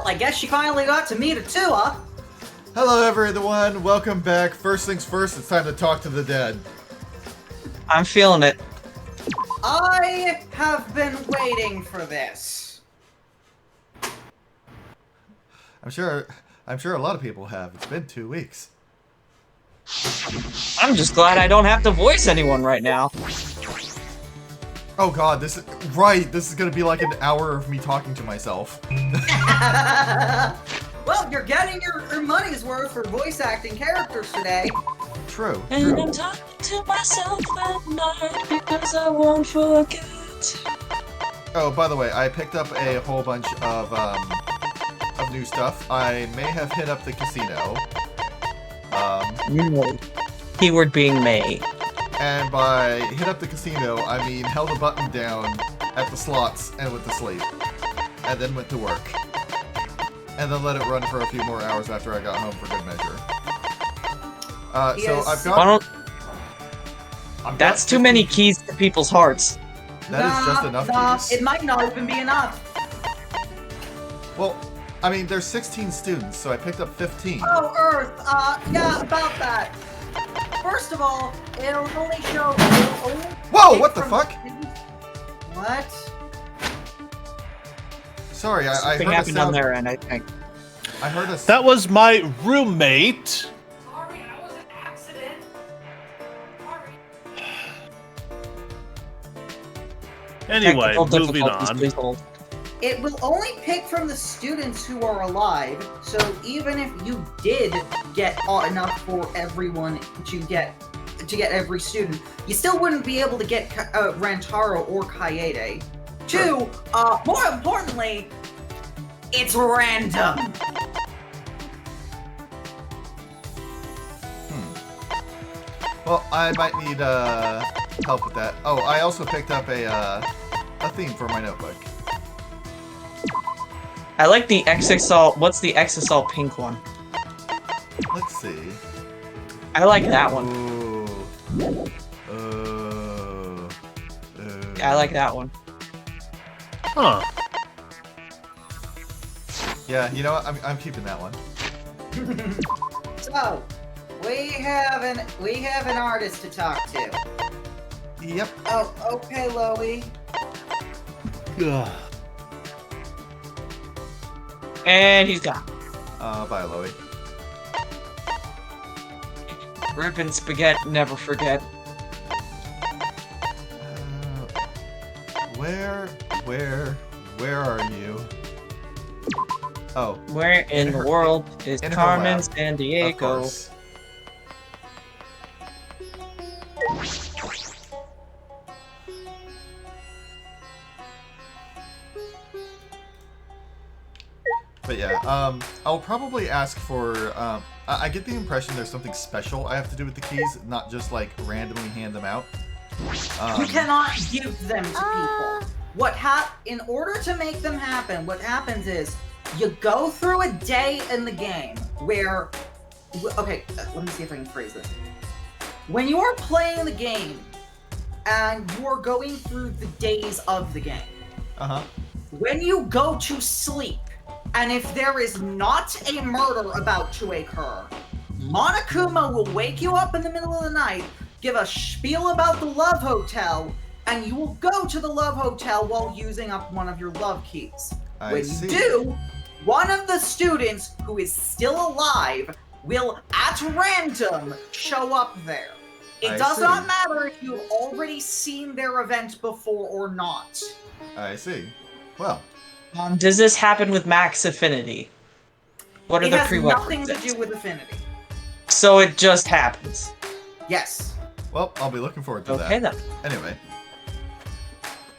Well, I guess she finally got to meet Atua. Hello everyone, welcome back. First things first, it's time to talk to the dead. I'm feeling it. I have been waiting for this. I'm sure a lot of people have. It's been 2 weeks. I'm just glad I don't have to voice anyone right now. Oh god, this is gonna be like an hour of me talking to myself. Well, you're getting your money's worth for voice acting characters today. True. And I'm talking to myself at night because I won't forget. Oh, by the way, I picked up a whole bunch of new stuff. I may have hit up the casino. Keyword being may. And by hit up the casino, I mean held a button down at the slots and went to sleep. And then went to work. And then let it run for a few more hours after I got home for good measure. Yes. So I've got... That's too many keys to people's hearts. That is just enough keys. It might not even be enough. Well, I mean, there's 16 students, so I picked up 15. Oh, Earth, yeah, about that. First of all, it'll only show... Whoa, what the fuck? What? Sorry, I Something heard a happened on sound... their end, I think. I heard a... That was my roommate. Sorry, that was an accident. Sorry. Anyway, Technical moving difficulties, on. please hold. It will only pick from the students who are alive, so even if you did get enough for everyone to get every student, you still wouldn't be able to get Rantaro or Kaede. Two, more importantly, it's random. Well, I might need help with that. Oh, I also picked up a theme for my notebook. I like the XXL. What's the XSL pink one? Let's see. I like that one. Yeah, I like that one. Huh. Yeah, you know what? I'm keeping that one. So, we have an artist to talk to. Yep. Oh, okay, Loey. Ugh. And he's gone. Bye, Loey. Rip and spaghetti, never forget. Where are you? Oh. Where in the world is in her Carmen lab, San of Diego? course. But yeah, I'll probably ask for, I get the impression there's something special I have to do with the keys, not just like randomly hand them out. You cannot give them to people. In order to make them happen, what happens is you go through a day in the game where, okay, let me see if I can phrase this. When you are playing the game and you are going through the days of the game, when you go to sleep, and if there is not a murder about to occur, Monokuma will wake you up in the middle of the night, give a spiel about the Love Hotel, and you will go to the Love Hotel while using up one of your love keys. When you do, one of the students who is still alive will, at random, show up there. It does not matter if you've already seen their event before or not. I see. Well. Does this happen with Max Affinity? What are the prerequisites? It has nothing to do with Affinity. So it just happens. Yes. Well, I'll be looking forward to that. Okay then. Anyway.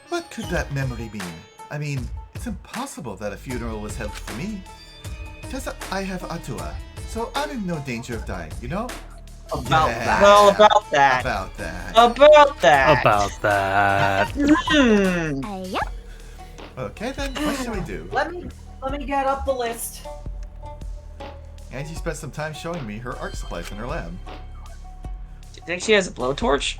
What could that memory mean? I mean, it's impossible that a funeral was held for me. Because I have Atua, so I'm in no danger of dying, you know? About that. Well, about that. About that. About that. About that. Okay then, what should we do? Let me get up the list. Angie spent some time showing me her art supplies in her lab. Do you think she has a blowtorch?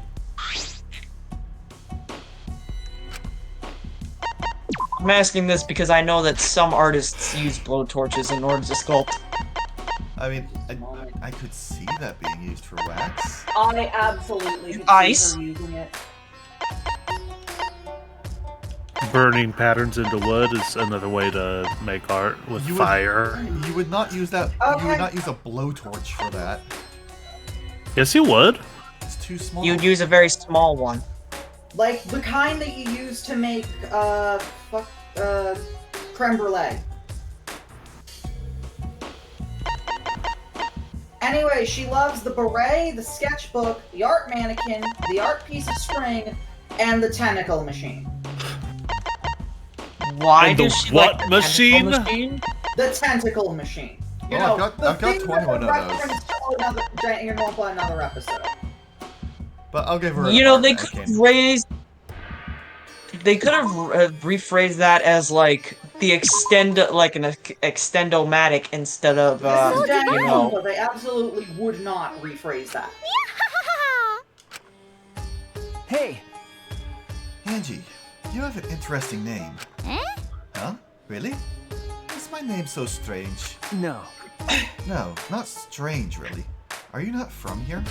I'm asking this because I know that some artists use blowtorches in order to sculpt. I mean, I could see that being used for wax. I absolutely could Ice. see her using it. Burning patterns into wood is another way to make art with fire. You would not use that. Okay. You would not use a blowtorch for that. Yes, you would. It's too small. You'd use a very small one. Like the kind that you use to make creme brulee. Anyway, she loves the beret, the sketchbook, the art mannequin, the art piece of string, and the tentacle machine. Why And does the she what like machine? the machine? The tentacle machine. You Well, know, I've the got thing 21 that of those. referenced to Danganronpa another episode. But I'll give her. You an know, art they could have mannequin. raised. They could have rephrased that as like the like an extendomatic instead of This is you know. Danganronpa. They absolutely would not rephrase that. Hey, Angie, you have an interesting name. Eh? Huh? Really? Is my name so strange? no. No, not strange, really. Are you not from here?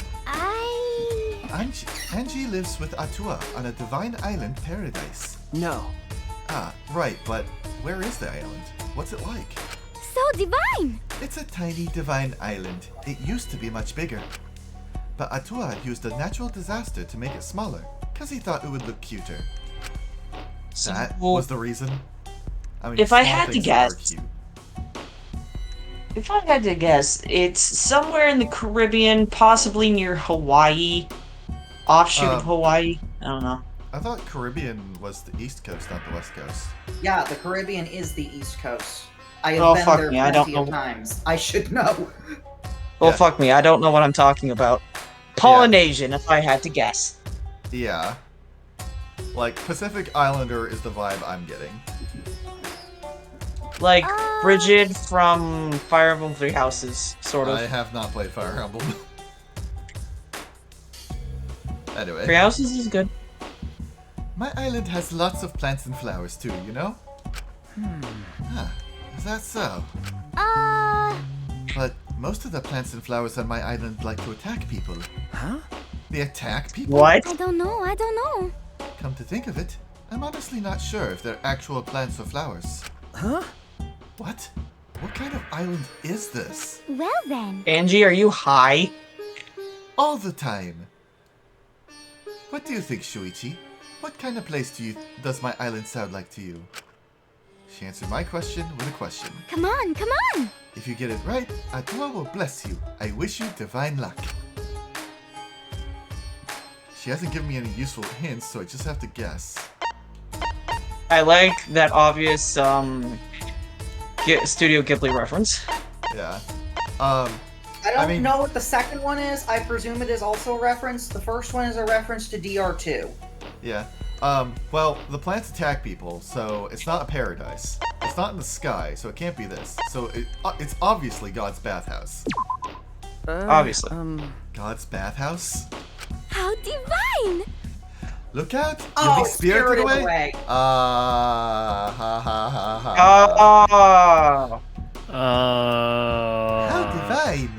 Angie lives with Atua on a divine island paradise. No. Ah, right, but where is the island? What's it like? So divine! It's a tiny divine island. It used to be much bigger. But Atua used a natural disaster to make it smaller, because he thought it would look cuter. So, That was the reason? I mean, if I small had to things are guess- cute. if I had to guess, it's somewhere in the Caribbean, possibly near Hawaii, offshoot of Hawaii. I don't know. I thought Caribbean was the East Coast, not the West Coast. Yeah, the Caribbean is the East Coast. I have Oh, been fuck there me, I don't plenty of know. times. I should know. Well, Yeah. fuck me, I don't know what I'm talking about. Polynesian, if I had to guess. Yeah. Like, Pacific Islander is the vibe I'm getting. Like Bridget from Fire Emblem Three Houses, sort of. I have not played Fire Emblem. Anyway. Three Houses is good. My island has lots of plants and flowers too, you know? Huh. Is that so? But most of the plants and flowers on my island like to attack people. Huh? They attack people? What? I don't know. Come to think of it, I'm honestly not sure if they're actual plants or flowers. Huh? What? What kind of island is this? Well then. Angie, are you high? All the time. What do you think, Shuichi? What kind of place does my island sound like to you? She answered my question with a question. Come on. If you get it right, Atua will bless you. I wish you divine luck. She hasn't given me any useful hints, so I just have to guess. I like that obvious Studio Ghibli reference. Yeah. I don't I mean- know what the second one is. I presume it is also a reference. The first one is a reference to DR2. Yeah. Well, the plants attack people, so it's not a paradise. It's not in the sky, so it can't be this. So it's obviously God's bathhouse. Obviously. God's bathhouse? How divine! Look out! You'll Oh, be spirited Spirited away! Away. Ha ha ha ha. Oh. How divine!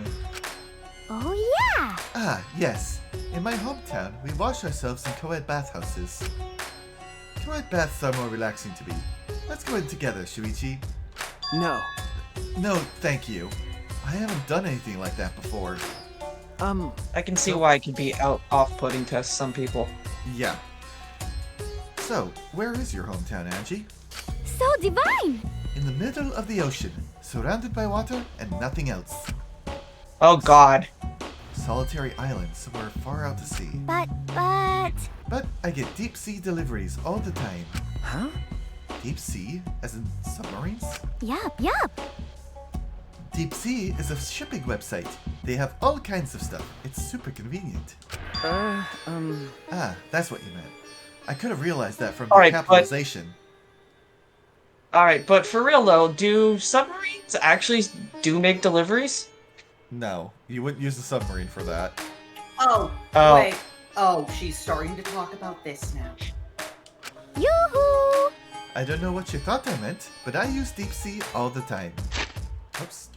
Oh yeah! Ah, yes. In my hometown, we wash ourselves in co-ed bathhouses. Co-ed baths are more relaxing to me. Let's go in together, Shuichi. No. No, thank you. I haven't done anything like that before. I can see why it can be off-putting to some people. Yeah. So, where is your hometown, Angie? So divine! In the middle of the ocean, surrounded by water and nothing else. Oh god. Solitary island somewhere far out to sea. But... But I get deep sea deliveries all the time. Huh? Deep sea? As in submarines? Yup. Deep Sea is a shipping website. They have all kinds of stuff. It's super convenient. Ah, that's what you meant. I could have realized that from the Alright, but- capitalization. Alright, but for real though, do submarines actually do make deliveries? No, you wouldn't use the submarine for that. Oh, Oh. wait. Oh, she's starting to talk about this now. Yoo-hoo! I don't know what you thought I meant, but I use Deep Sea all the time. Oops.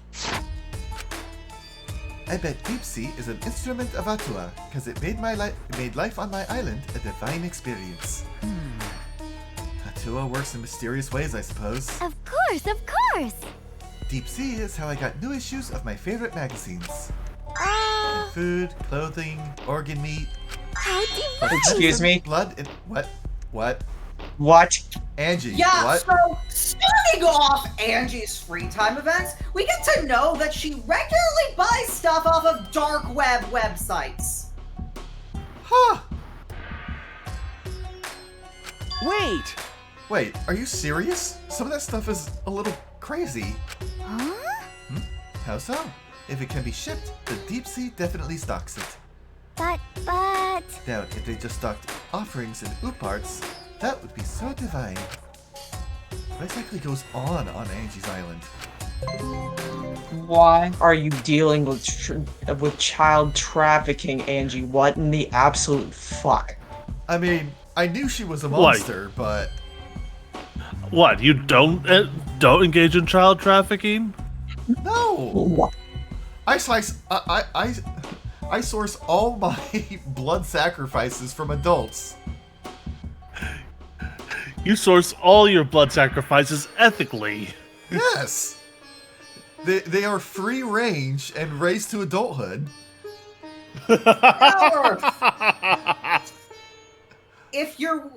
I bet Deep Sea is an instrument of Atua, because it made life on my island a divine experience. Atua works in mysterious ways, I suppose. Of course, of course. Deep Sea is how I got new issues of my favorite magazines. Uh, Food, clothing, organ meat. how divine. Excuse me? Blood and what? What? Angie, Yeah, what? so starting off Angie's free time events, we get to know that she regularly buys stuff off of dark web websites. Huh. Wait! Are you serious? Some of that stuff is a little crazy. Huh? How so? If it can be shipped, the Deep Sea definitely stocks it. But... Now, if they just stocked offerings and oop arts, that would be so divine. What exactly goes on Angie's Island? Why are you dealing with child trafficking, Angie? What in the absolute fuck? I mean, I knew she was a monster, but... What? You don't engage in child trafficking? No! What? I source all my blood sacrifices from adults. You source all your blood sacrifices ethically. Yes! They are free range and raised to adulthood. However, if you're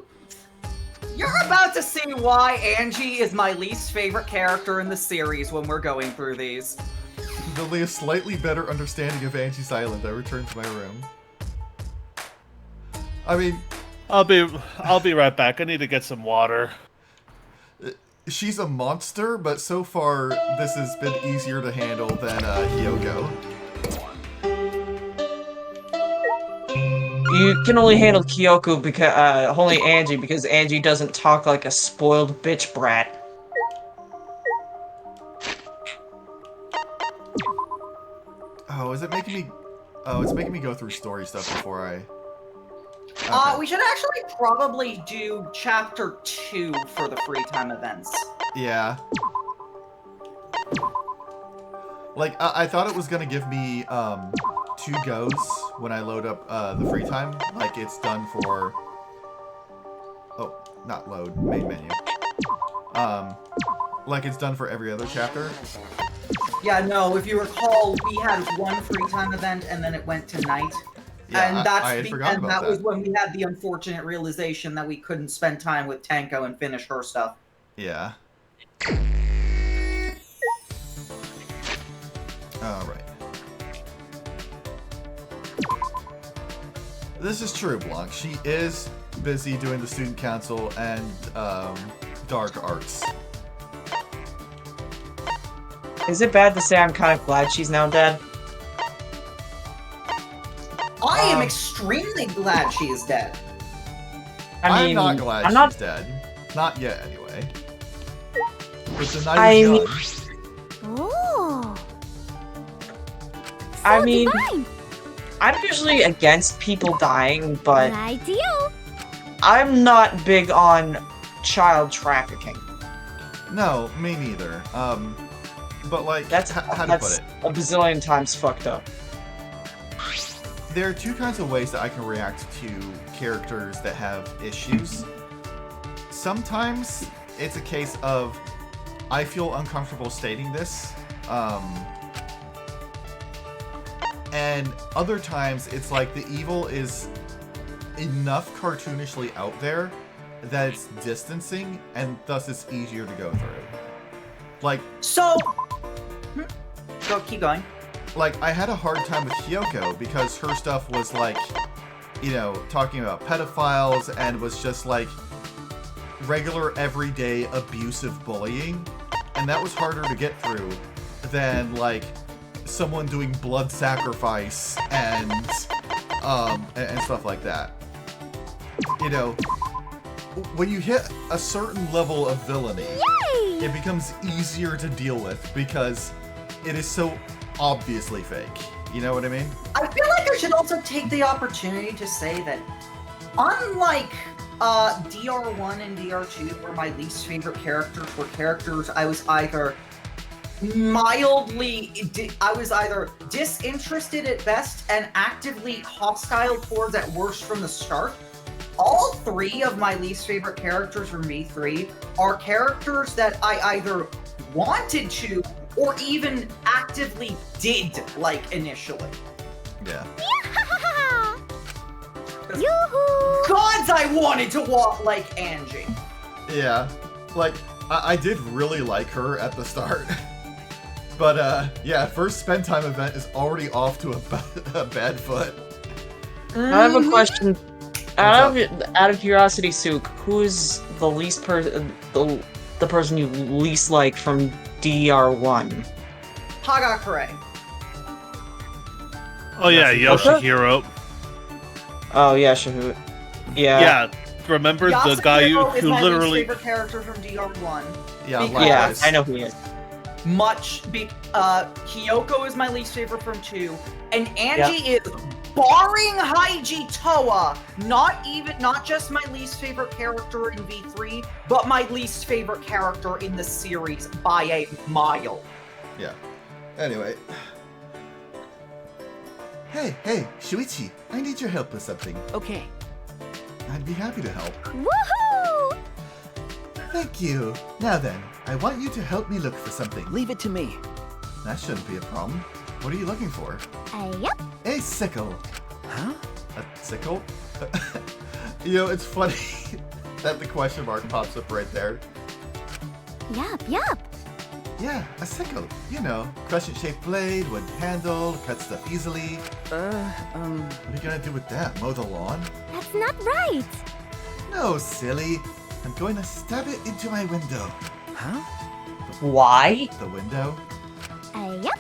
about to see why Angie is my least favorite character in the series when we're going through these. To lay a slightly better understanding of Angie's Island, I return to my room. I mean... I'll be right back. I need to get some water. She's a monster, but so far this has been easier to handle than Hyoko. You can only handle Kyoko because only Angie because Angie doesn't talk like a spoiled bitch brat. Oh, is it making me... Oh, it's making me go through story stuff before I... Okay. We should actually probably do chapter 2 for the free time events. Yeah. Like, I thought it was gonna give me, 2 goes when I load up, the free time. Like, it's done for... Oh, not load, main menu. Like it's done for every other chapter. Yeah, no, if you recall, we had one free time event and then it went to night. Yeah, and that's I had forgotten and about that was that. when we had the unfortunate realization that we couldn't spend time with Tanko and finish her stuff. Yeah. Alright. This is true, Blanc. She is busy doing the student council and dark arts. Is it bad to say I'm kind of glad she's now dead? I am extremely glad she is dead. I mean, I'm not glad I'm she's not. dead. Not yet, anyway. But the night I is mean- young. Oh. So I mean- divine. I'm usually against people dying, but Ideal. I'm not big on child trafficking. No, me neither. But like, That's how to that's put it? a bazillion times fucked up. There are two kinds of ways that I can react to characters that have issues. Sometimes it's a case of I feel uncomfortable stating this, and other times it's like the evil is enough cartoonishly out there that it's distancing, and thus it's easier to go through. Like, So, go keep going. like, I had a hard time with Hyoko because her stuff was like, you know, talking about pedophiles and was just like regular everyday abusive bullying, and that was harder to get through than like someone doing blood sacrifice and stuff like that. You know, when you hit a certain level of villainy, Yay! it becomes easier to deal with because it is so obviously fake. You know what I mean? I feel like I should also take the opportunity to say that, unlike DR1 and DR2 were my least favorite characters. Were characters I was either disinterested at best and actively hostile towards at worst from the start. All 3 of my least favorite characters from V3 are characters that I either wanted to or even actively did like initially. Yeah. Yoo-hoo! Gods, I wanted to walk like Angie. Yeah. Like, I did really like her at the start. But, yeah, first spend time event is already off to a bad foot. I have a question. Out of curiosity, Sook, who is the least the person you least like from DR1? Hagakure. Oh yeah, Yoshihiro. Oh yeah, Shahut. Yeah. Yeah, remember the guy Yasuhiro is who my literally... least favorite character from DR1. Yeah, Because- Yeah, likewise. I know who he is. Hiyoko is my least favorite from 2, and Angie is, barring Haiji Toa, not just my least favorite character in V3, but my least favorite character in the series by a mile. Yeah. Anyway. Hey, Shuichi, I need your help with something. Okay. I'd be happy to help. Woohoo! Thank you. Now then, I want you to help me look for something. Leave it to me. That shouldn't be a problem. What are you looking for? Yep. A sickle. Huh? A sickle? You know, it's funny that the question mark pops up right there. Yup. Yeah, a sickle. You know, crescent-shaped blade, wood handle, cut stuff easily. What are you gonna do with that? Mow the lawn? That's not right. No, silly. I'm going to stab it into my window. Huh? Why? The window? Yep.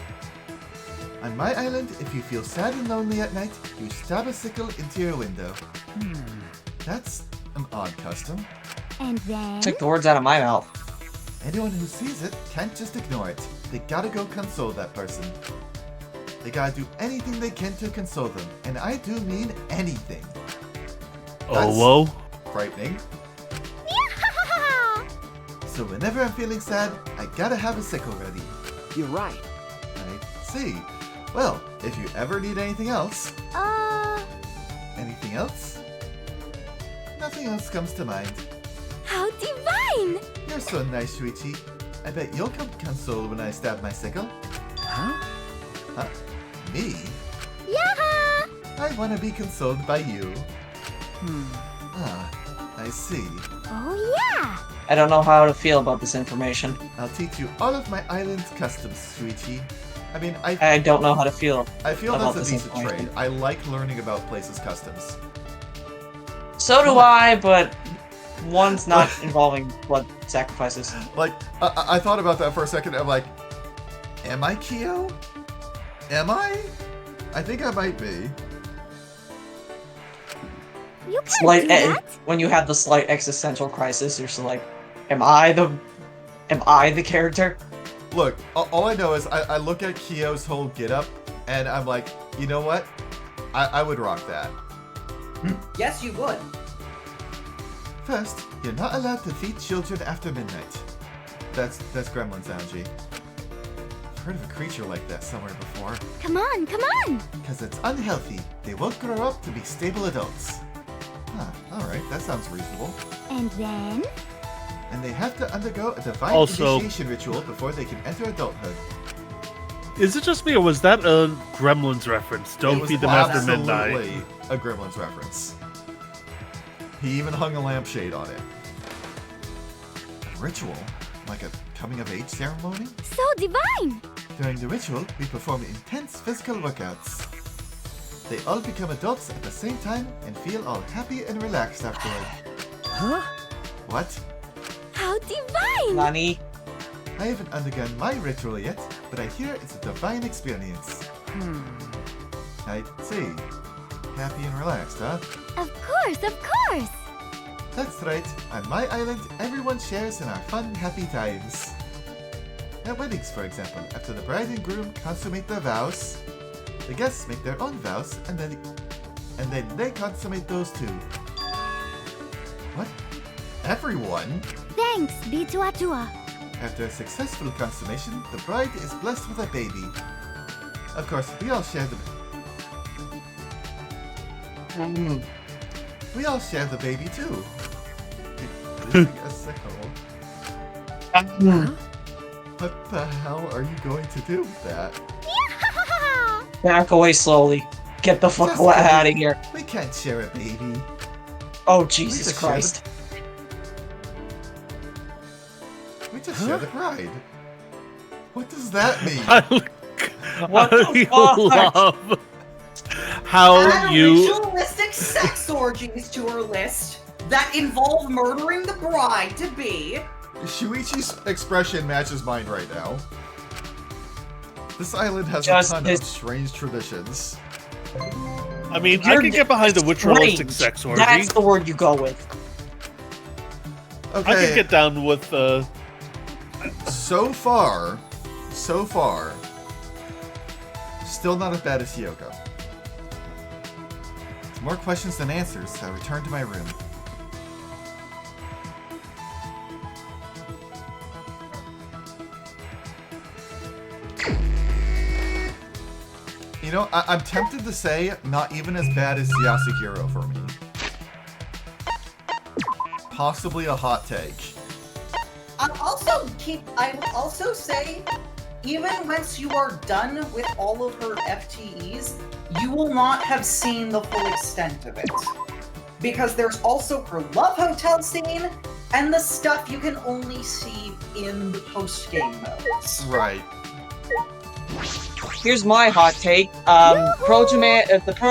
On my island, if you feel sad and lonely at night, you stab a sickle into your window. That's an odd custom. And then... Took the words out of my mouth. Anyone who sees it can't just ignore it. They gotta go console that person. They gotta do anything they can to console them, and I do mean anything. Oh, whoa. Frightening. So whenever I'm feeling sad, I gotta have a sickle ready. You're right. I see. Well, if you ever need anything else... Anything else? Nothing else comes to mind. How divine! You're so nice, Shuichi. I bet you'll come console when I stab my sickle. Huh? Huh? Me? Yaha! I want to be consoled by you. Hmm. Ah, I see. Oh yeah! I don't know how to feel about this information. I'll teach you all of my island's customs, Shuichi. I mean, I don't know how to feel. I feel about that's a this decent information. trade. I like learning about places' customs. So do I, but one's not involving blood sacrifices. Like, I thought about that for a second. I'm like, am I Kyo? Am I? I think I might be. You can't Slight, do that! when you have the slight existential crisis, you're still like, am I the character? Look, all I know is I look at Kyo's whole getup, and I'm like, you know what? I would rock that. Yes, you would. First, you're not allowed to feed children after midnight. That's Gremlin's Angie. I've heard of a creature like that somewhere before. Come on! Because it's unhealthy. They won't grow up to be stable adults. Huh, alright, that sounds reasonable. And then... And they have to undergo a divine Also- initiation ritual before they can enter adulthood. Is it just me, or was that a Gremlins reference? It Don't was feed them after absolutely midnight. a Gremlin's reference. He even hung a lampshade on it. A ritual? Like a coming-of-age ceremony? So divine! During the ritual, we perform intense physical workouts. They all become adults at the same time and feel all happy and relaxed afterward. Huh? What? How divine! Nani? I haven't undergone my ritual yet, but I hear it's a divine experience. I see. Happy and relaxed, huh? Of course! That's right. On my island, everyone shares in our fun, happy times. At weddings, for example, after the bride and groom consummate their vows, the guests make their own vows, and then they consummate those too. Everyone? Thanks be to Atua. After a successful consummation, the bride is blessed with a baby. Of course, we all share the baby too. A sickle. What the hell are you going to do with that? Back away slowly. Get the fuck Just out of kidding. here. We can't share a baby. Oh, We Jesus just share Christ. We just share the bride. What does that mean? What the fuck? love how Add you. ritualistic sex orgies to her list that involve murdering the bride-to-be. Shuichi's expression matches mine right now. This island has Just a ton this- of strange traditions. I mean, I You're can get behind the ritualistic strange. sex orgy. That's the word you go with. I can Okay, get down with so far, still not as bad as Hyoko. More questions than answers, I return to my room. You know, I'm tempted to say not even as bad as Yasukiro for me. Possibly a hot take. I will also say, even once you are done with all of her FTEs, you will not have seen the full extent of it. Because there's also her love hotel scene, and the stuff you can only see in the post-game modes. Right. Here's my hot take. The Proto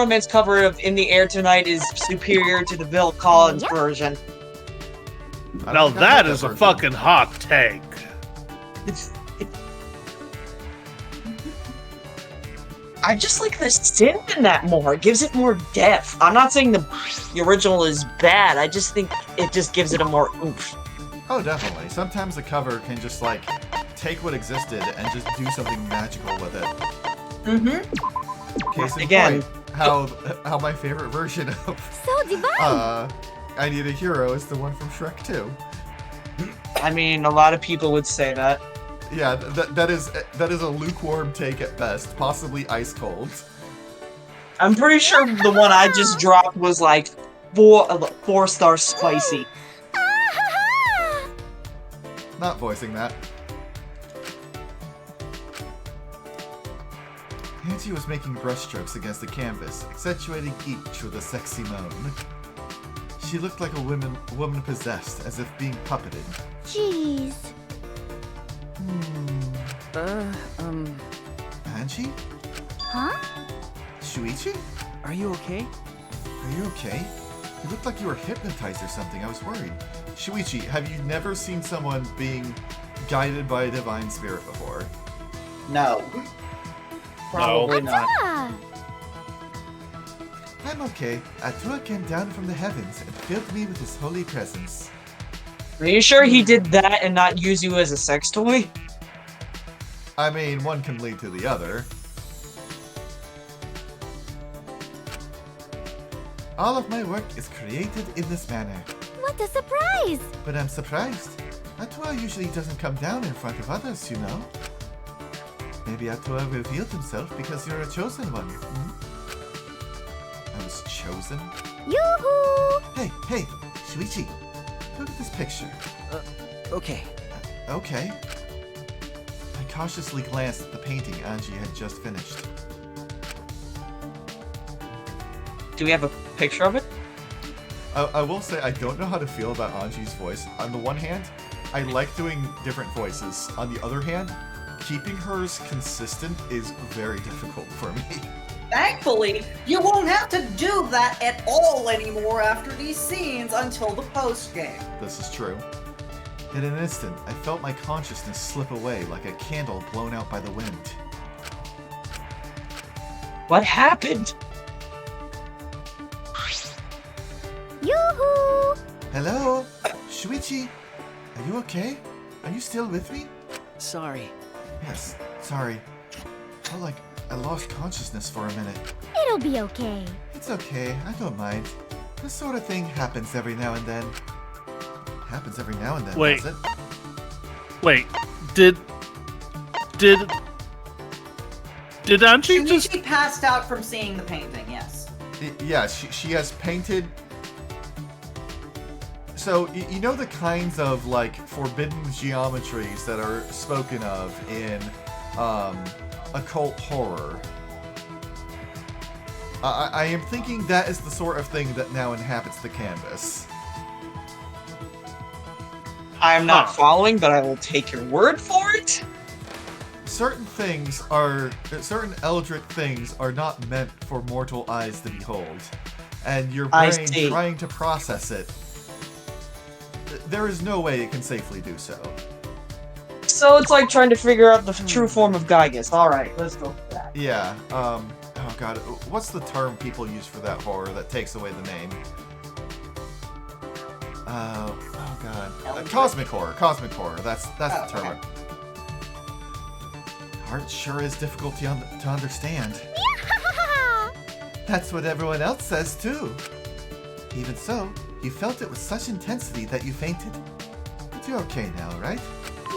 Man's cover of In the Air Tonight is superior to the Bill Collins Yep. version. I now don't think I that heard is a version. fucking hot take. I just like the synth in that more. It gives it more depth. I'm not saying the original is bad. I just think it just gives it a more oomph. Oh, definitely. Sometimes the cover can just, like, take what existed and just do something magical with it. Mm-hmm. Case in Again. point, how my favorite version of So divine. I Need a Hero is the one from Shrek 2. I mean, a lot of people would say that. Yeah, that is a lukewarm take at best, possibly ice cold. I'm pretty sure the one I just dropped was like 4-star spicy. Not voicing that. Angie was making brushstrokes against the canvas, accentuating each with a sexy moan. She looked like a woman possessed, as if being puppeted. Jeez. Angie? Huh? Shuichi? Are you okay? Are you okay? You looked like you were hypnotized or something. I was worried. Shuichi, have you never seen someone being guided by a divine spirit before? No. Probably not. Ah. I'm okay. Atua came down from the heavens and filled me with his holy presence. Are you sure he did that and not use you as a sex toy? I mean, one can lead to the other. All of my work is created in this manner. What a surprise! But I'm surprised. Atua usually doesn't come down in front of others, you know. Maybe Atua revealed himself because you're a chosen one. I was chosen? Yoo-hoo! Hey, Shuichi. Look at this picture. Okay. Okay. I cautiously glanced at the painting Angie had just finished. Do we have a picture of it? I will say I don't know how to feel about Anji's voice. On the one hand, I like doing different voices. On the other hand, keeping hers consistent is very difficult for me. Thankfully, you won't have to do that at all anymore after these scenes until the post-game. This is true. In an instant, I felt my consciousness slip away like a candle blown out by the wind. What happened? Yoo-hoo! Hello? Shuichi? Are you okay? Are you still with me? Sorry. Yes, sorry. Felt like I lost consciousness for a minute. It'll be okay. It's okay, I don't mind. This sort of thing happens every now and then. Happens every now and then, Wait. does it? Wait, did Angie just... She passed out from seeing the painting, yes. Yeah, she has painted... So, you know the kinds of, like, forbidden geometries that are spoken of in, occult horror? I am thinking that is the sort of thing that now inhabits the canvas. I'm not following, but I will take your word for it. Certain eldritch things are not meant for mortal eyes to behold. And your brain trying to process it, there is no way it can safely do so. So it's like trying to figure out the true form of Gygus. Alright, let's go for that. Yeah, oh god, what's the term people use for that horror that takes away the name? Oh god. Cosmic horror, that's the term. Okay. Art sure is difficult to understand. That's what everyone else says too. Even so, you felt it with such intensity that you fainted. But you're okay now, right?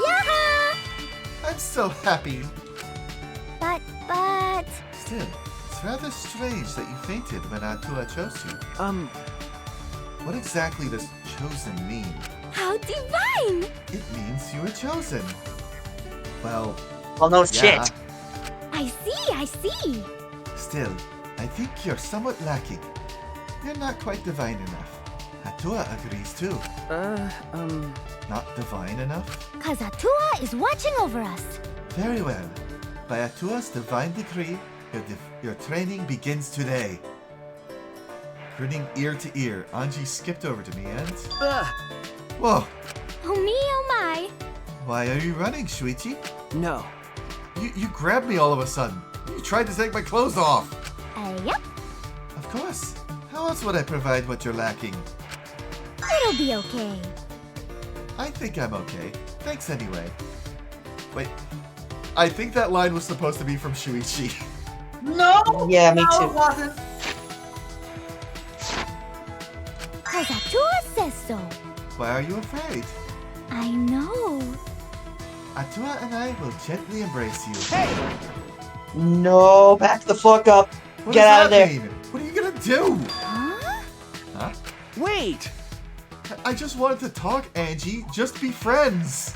Yeah! I'm so happy. But... Still, it's rather strange that you fainted when Atua chose you. What exactly does chosen mean? How divine! It means you were chosen. Well, no yeah. shit. I see. Still, I think you're somewhat lacking. You're not quite divine enough. Atua agrees too. Not divine enough? Cause Atua is watching over us. Very well. By Atua's divine decree, your training begins today. Grinning ear to ear, Anji skipped over to me and... Whoa! Oh me, oh my. Why are you running, Shuichi? No. You grabbed me all of a sudden. You tried to take my clothes off. Yep. Of course. How else would I provide what you're lacking? It'll be okay. I think I'm okay. Thanks anyway. Wait. I think that line was supposed to be from Shuichi. No! Yeah, me no, too. It wasn't. Cause Atua says so. Why are you afraid? I know. Atua and I will gently embrace you. Hey! No, back the fuck up. What Get does out of that there. mean? What are you gonna do? Huh? Huh? Wait! I just wanted to talk, Angie. Just be friends.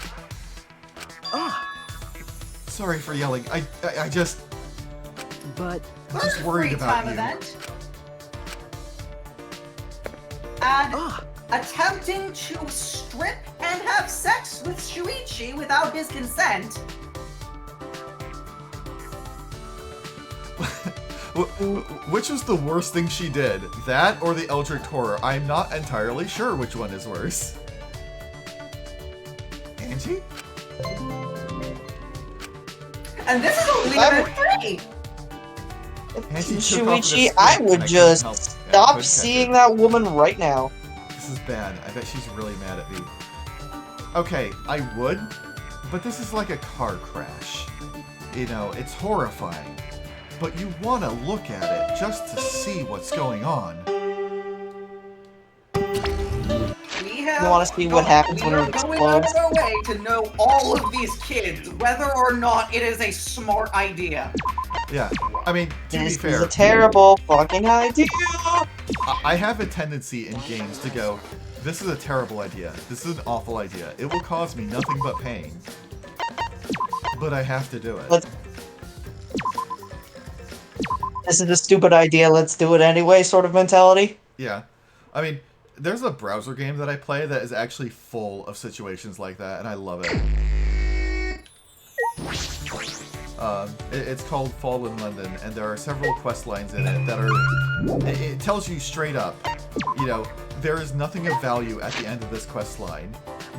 Sorry for yelling. I just... But... I'm just worried about you. Event. And attempting to strip and have sex with Shuichi without his consent. Which was the worst thing she did? That or the Eldritch Horror? I'm not entirely sure which one is worse. Angie? And this is only event 3! Angie took off Shuichi, this I thing, would and just couldn't help- I stop couldn't catch seeing it. that woman right now. This is bad. I bet she's really mad at me. Okay, I would, but this is like a car crash. You know, it's horrifying. But you want to look at it just to see what's going on. You want to see what happens when it We are going out explodes? of our way to know all of these kids, whether or not it is a smart idea. Yeah, I mean, to be This is fair, a terrible fucking idea. I have a tendency in games to go, this is a terrible idea. This is an awful idea. It will cause me nothing but pain. But I have to do it. This is a stupid idea, let's do it anyway sort of mentality. Yeah. I mean, there's a browser game that I play that is actually full of situations like that, and I love it. It's called Fall in London, and there are several quest lines in it that are... It tells you straight up, you know, there is nothing of value at the end of this quest line.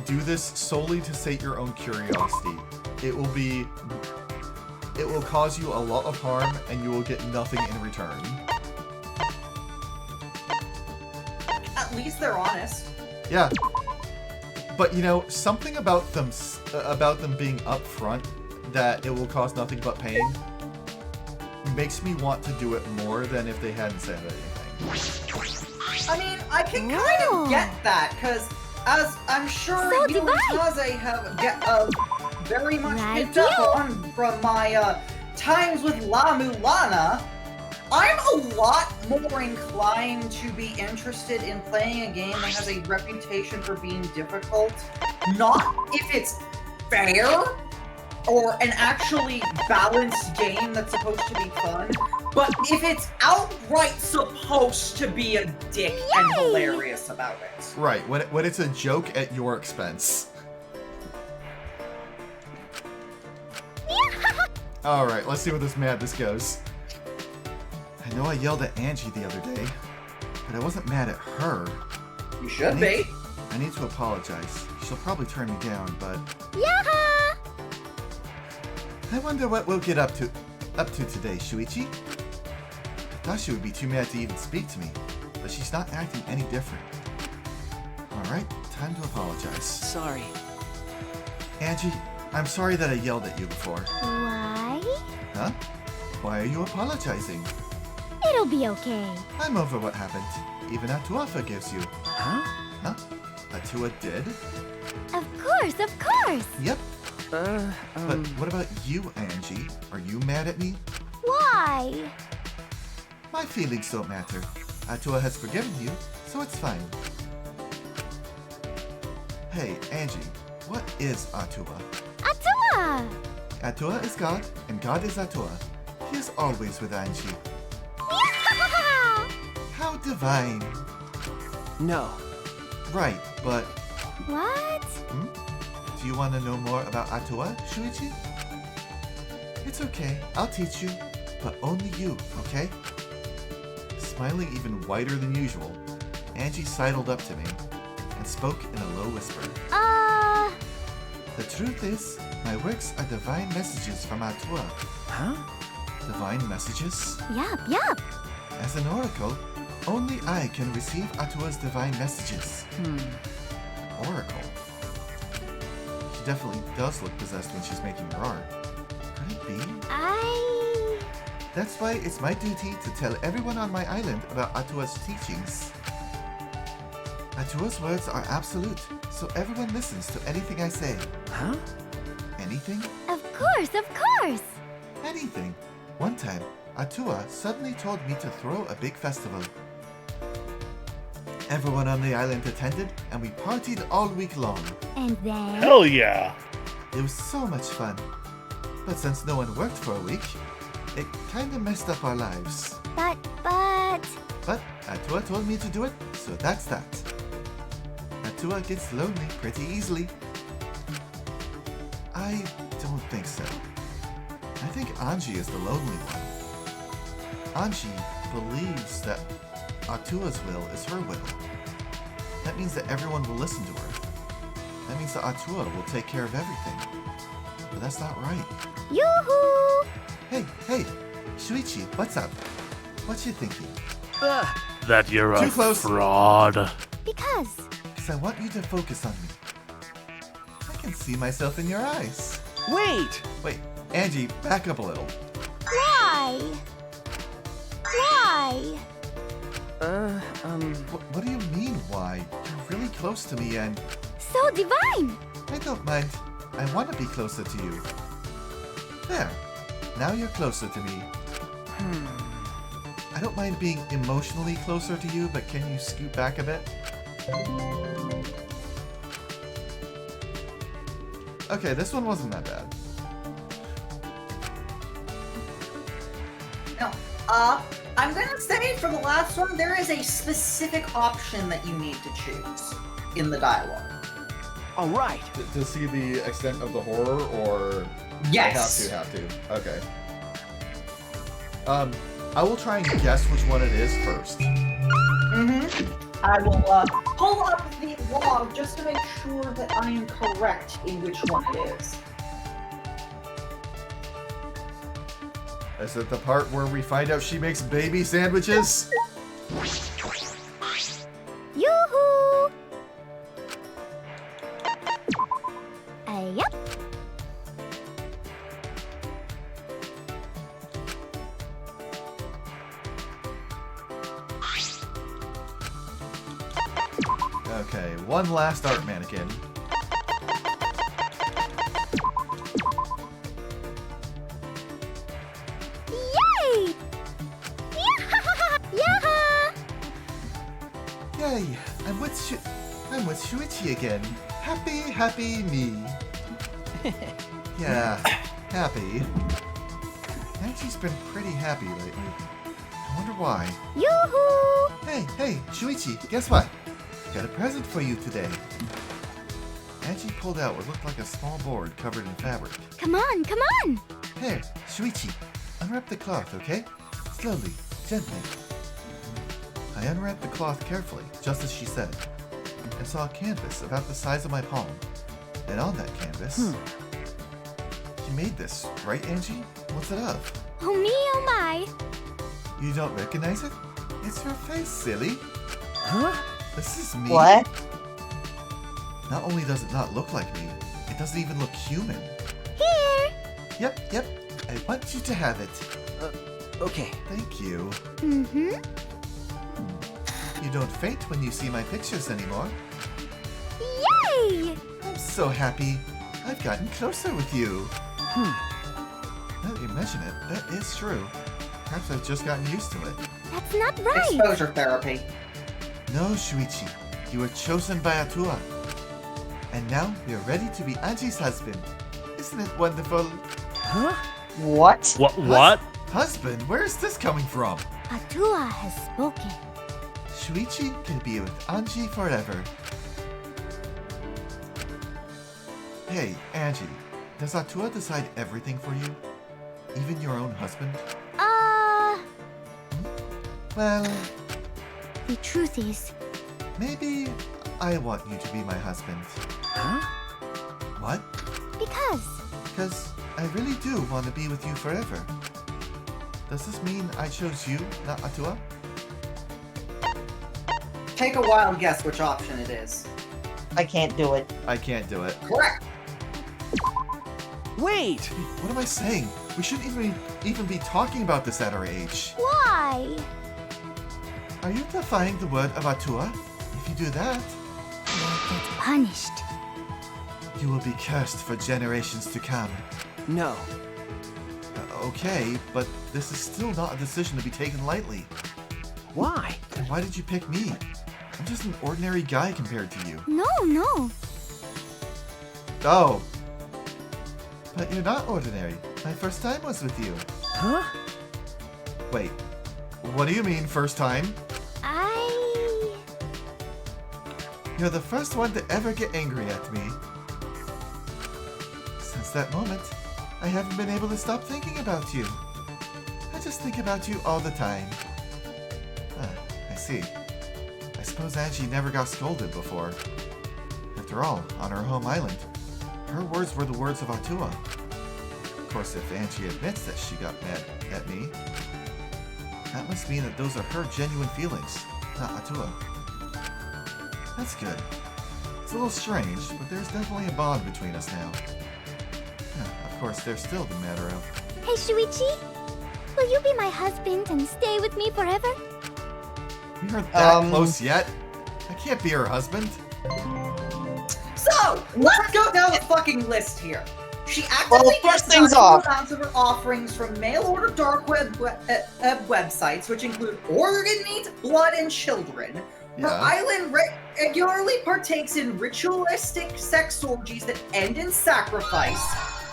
Do this solely to sate your own curiosity. It will cause you a lot of harm, and you will get nothing in return. At least they're honest. Yeah. But, you know, something about them being upfront that it will cause nothing but pain makes me want to do it more than if they hadn't said anything. I mean, I can kind of get that, because as I'm sure So you did and I. Kaze have very much Right, picked up on from my times with La Mulana, I'm a lot more inclined to be interested in playing a game that has a reputation for being difficult, not if it's fair or an actually balanced game that's supposed to be fun, but if it's outright supposed to be a dick and hilarious about it. Right, when it's a joke at your expense. Alright, let's see where this madness goes. I know I yelled at Angie the other day, but I wasn't mad at her. You should be. I need to apologize. She'll probably turn me down, but Yaha! I wonder what we'll get up to today, Shuichi. I thought she would be too mad to even speak to me, but she's not acting any different. Alright, time to apologize. Sorry. Angie, I'm sorry that I yelled at you before. Why? Huh? Why are you apologizing? It'll be okay. I'm over what happened. Even Atua forgives you. Huh? Huh? Atua did? Of course, of course! Yep. But what about you, Angie? Are you mad at me? Why? My feelings don't matter. Atua has forgiven you, so it's fine. Hey, Angie, what is Atua? Atua! Atua is God, and God is Atua. He is always with Angie. Yaha! How divine. No. Right, but What? do you want to know more about Atua, Shuichi? It's okay, I'll teach you, but only you, okay? Smiling even wider than usual, Angie sidled up to me and spoke in a low whisper. The truth is, my works are divine messages from Atua. Huh? Divine messages? Yup. As an oracle, only I can receive Atua's divine messages. Oracle? She definitely does look possessed when she's making her art. Could it be? That's why it's my duty to tell everyone on my island about Atua's teachings. Atua's words are absolute, so everyone listens to anything I say. Huh? Anything? Of course! Anything. One time, Atua suddenly told me to throw a big festival. Everyone on the island attended, and we partied all week long. And then... Hell yeah! It was so much fun. But since no one worked for a week, it kinda messed up our lives. But... But Atua told me to do it, so that's that. Atua gets lonely pretty easily. I don't think so. I think Angie is the lonely one. Angie believes that Atua's will is her will. That means that everyone will listen to her. That means that Atua will take care of everything. But that's not right. Yoo-hoo! Hey, Shuichi, what's up? What you thinking? That you're Too a close. fraud. Because... Because I want you to focus on me. I can see myself in your eyes. Wait! Wait, Angie, back up a little. Why? What do you mean, why? You're really close to me and... So divine! I don't mind. I want to be closer to you. There. Now you're closer to me. I don't mind being emotionally closer to you, but can you scoot back a bit? Okay, this one wasn't that bad. Now, I'm gonna say for the last one, there is a specific option that you need to choose in the dialogue. Alright. To see the extent of the horror, or... Yes. Have to. Okay. I will try and guess which one it is first. I will pull up the log just to make sure that I am correct in which one it is. Is it the part where we find out she makes baby sandwiches? Yoo-hoo! Yup. Okay. Okay, one last art mannequin. Yay! Yeah! Yay! I'm with Shuichi again. Happy me. Yeah, happy. Angie's been pretty happy lately. I wonder why. Yoo-hoo! Hey, Shuichi, guess what? Got a present for you today. Angie pulled out what looked like a small board covered in fabric. Come on, come on! Here, Shuichi, unwrap the cloth, okay? Slowly, gently. I unwrapped the cloth carefully, just as she said, and saw a canvas about the size of my palm. And on that canvas... You made this, right, Angie? What's it of? Oh me, oh my! You don't recognize it? It's her face, silly. Huh? This is me. What? Not only does it not look like me, it doesn't even look human. Here! Yep. I want you to have it. Okay. Thank you. Mm-hmm. You don't faint when you see my pictures anymore. Yay! I'm so happy. I've gotten closer with you. Now that you mention it, that is true. Perhaps I've just gotten used to it. That's not right! Exposure therapy. No, Shuichi. You were chosen by Atua. And now you're ready to be Angie's husband. Isn't it wonderful? Huh? What? What? Husband? Where is this coming from? Atua has spoken. Shuichi can be with Angie forever. Hey, Angie. Does Atua decide everything for you? Even your own husband? Well, The truth is, maybe I want you to be my husband. Huh? What? Because I really do want to be with you forever. Does this mean I chose you, not Atua? Take a wild guess which option it is. I can't do it. I can't do it. Correct. Wait! What am I saying? We shouldn't even be talking about this at our age. why? Are you defying the word of Atua? If you do that, You'll get punished. you will be cursed for generations to come. No. Okay, but this is still not a decision to be taken lightly. Why? Then why did you pick me? I'm just an ordinary guy compared to you. No. Oh. But you're not ordinary. My first time was with you. Huh? Wait, what do you mean, first time? You're the first one to ever get angry at me. Since that moment, I haven't been able to stop thinking about you. I just think about you all the time. I see. I suppose Angie never got scolded before. After all, on her home island, her words were the words of Atua. Of course, if Angie admits that she got mad at me, that must mean that those are her genuine feelings, not Atua. That's good. It's a little strange, but there's definitely a bond between us now. Of course, there's still the matter of... Hey, Shuichi? Will you be my husband and stay with me forever? We aren't that close yet. I can't be her husband. So, let's go down the fucking list here. She actively first gets things valuable off. amounts of her offerings from mail-order dark web websites, which include organ meat, blood, and children. Her Yeah. island regularly partakes in ritualistic sex orgies that end in sacrifice.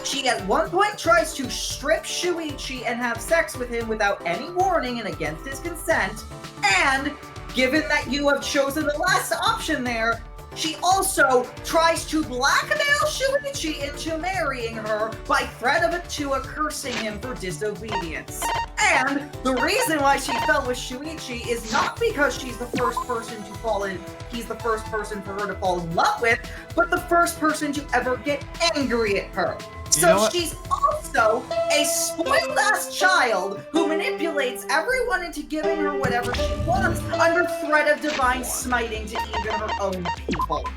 She at one point tries to strip Shuichi and have sex with him without any warning and against his consent. And given that you have chosen the last option there, she also tries to blackmail Shuichi into marrying her by threat of Atua cursing him for disobedience. And the reason why she fell with Shuichi is not because she's the first person to fall in, he's the first person for her to fall in love with, but the first person to ever get angry at her. You know So what? she's also a spoiled ass child who manipulates everyone into giving her whatever she wants under threat of divine smiting to even her own people.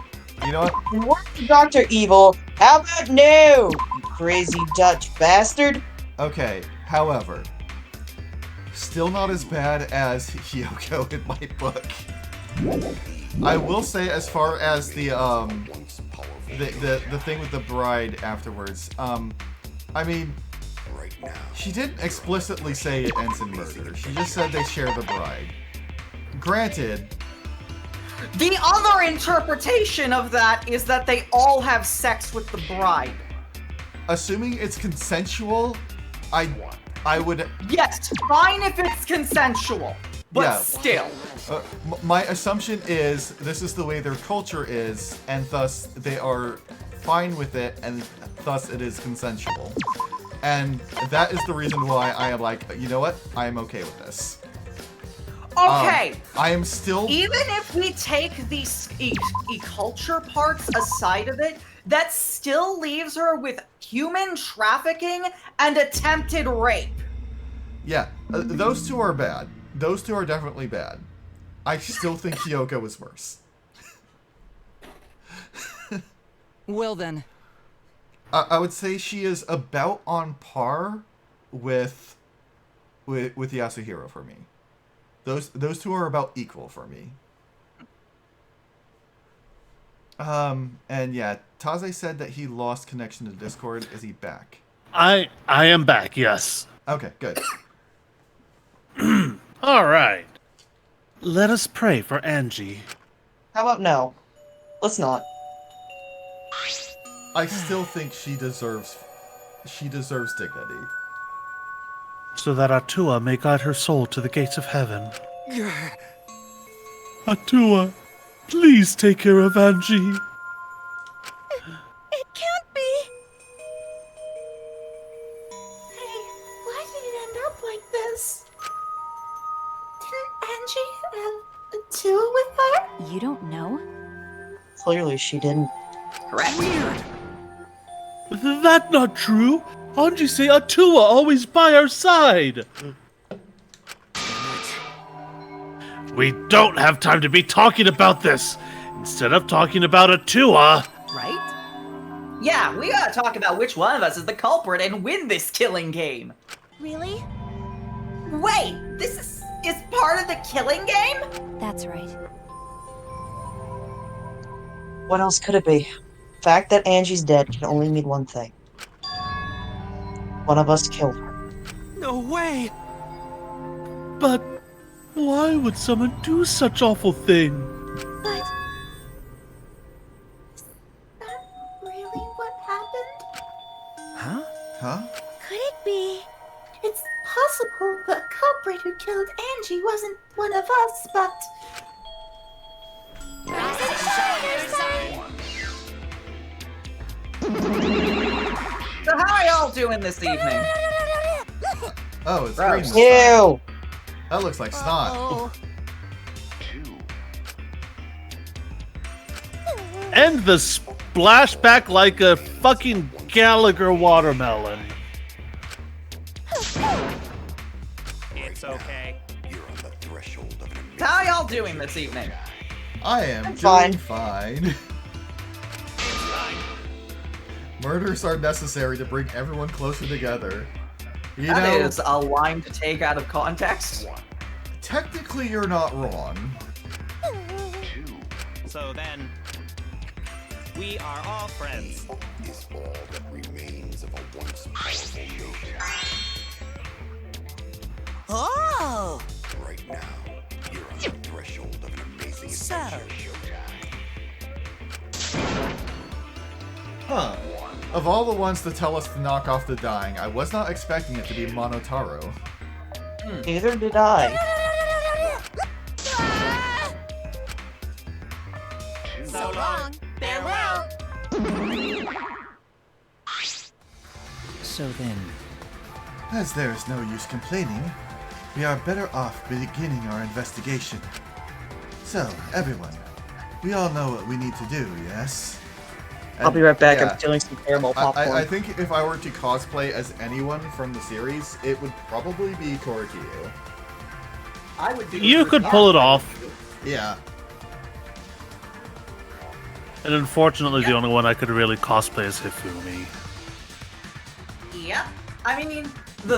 You know what? What, Dr. Evil? How about no, you crazy Dutch bastard? Okay, however, still not as bad as Hyoko in my book. I will say, as far as the thing with the bride afterwards, I mean, she didn't explicitly say it ends in murder. She just said they share the bride. Granted, The other interpretation of that is that they all have sex with the bride. assuming it's consensual, I would. Yes, fine if it's consensual, but Yeah. still. My assumption is this is the way their culture is, and thus they are fine with it, and thus it is consensual. And that is the reason why I am like, you know what? I am okay with this. Okay. I am still. Even if we take the culture parts aside of it, that still leaves her with human trafficking and attempted rape. Yeah, those two are bad. Those two are definitely bad. I still think Kyoko was worse. Well then. I would say she is about on par with Yasuhiro for me. Those two are about equal for me. And yeah, Taze said that he lost connection to Discord. Is he back? I am back, yes. Okay, good. All right. Let us pray for Angie. How about no? Let's not. I still think she deserves dignity. So that Atua may guide her soul to the gates of heaven. Atua, please take care of Angie. It can't be. Hey, why did it end up like this? Didn't Angie have a tour with her? You don't know? Clearly she didn't. Correct. Weird. That not true. Angie say Atua always by our side. We don't have time to be talking about this. Instead of talking about Atua. Right? Yeah, we gotta talk about which one of us is the culprit and win this killing game. Really? Wait, this is part of the killing game? That's right. What else could it be? The fact that Angie's dead can only mean one thing. One of us killed her. No way. But why would someone do such awful thing? But... is that really what happened? Huh? Huh? Could it be? It's possible the culprit who killed Angie wasn't one of us, but... So how are y'all doing this evening? Oh, it's Gross. green this time. Ew! That looks like snot. Oh. And the splashback like a fucking Gallagher watermelon. It's okay. How are y'all doing this evening? I am I'm doing fine. fine. Murders are necessary to bring everyone closer together. You That know, is a line to take out of context. technically you're not wrong. So then, we are all friends. Is all that remains of a once powerful nation. Oh! Right now, you're on the threshold of an amazing So. adventure. Huh. Of all the ones to tell us to knock off the dying, I was not expecting it to be Monotaro. Neither did I. So long. Farewell. So then. As there is no use complaining, we are better off beginning our investigation. So, everyone, we all know what we need to do, yes? I'll be right back. Yeah. I'm stealing some caramel popcorn. I think if I were to cosplay as anyone from the series, it would probably be Torikiyo. I would do You could pull it off. Yeah. And unfortunately, the only one I could really cosplay is Hifumi. Yeah. I mean,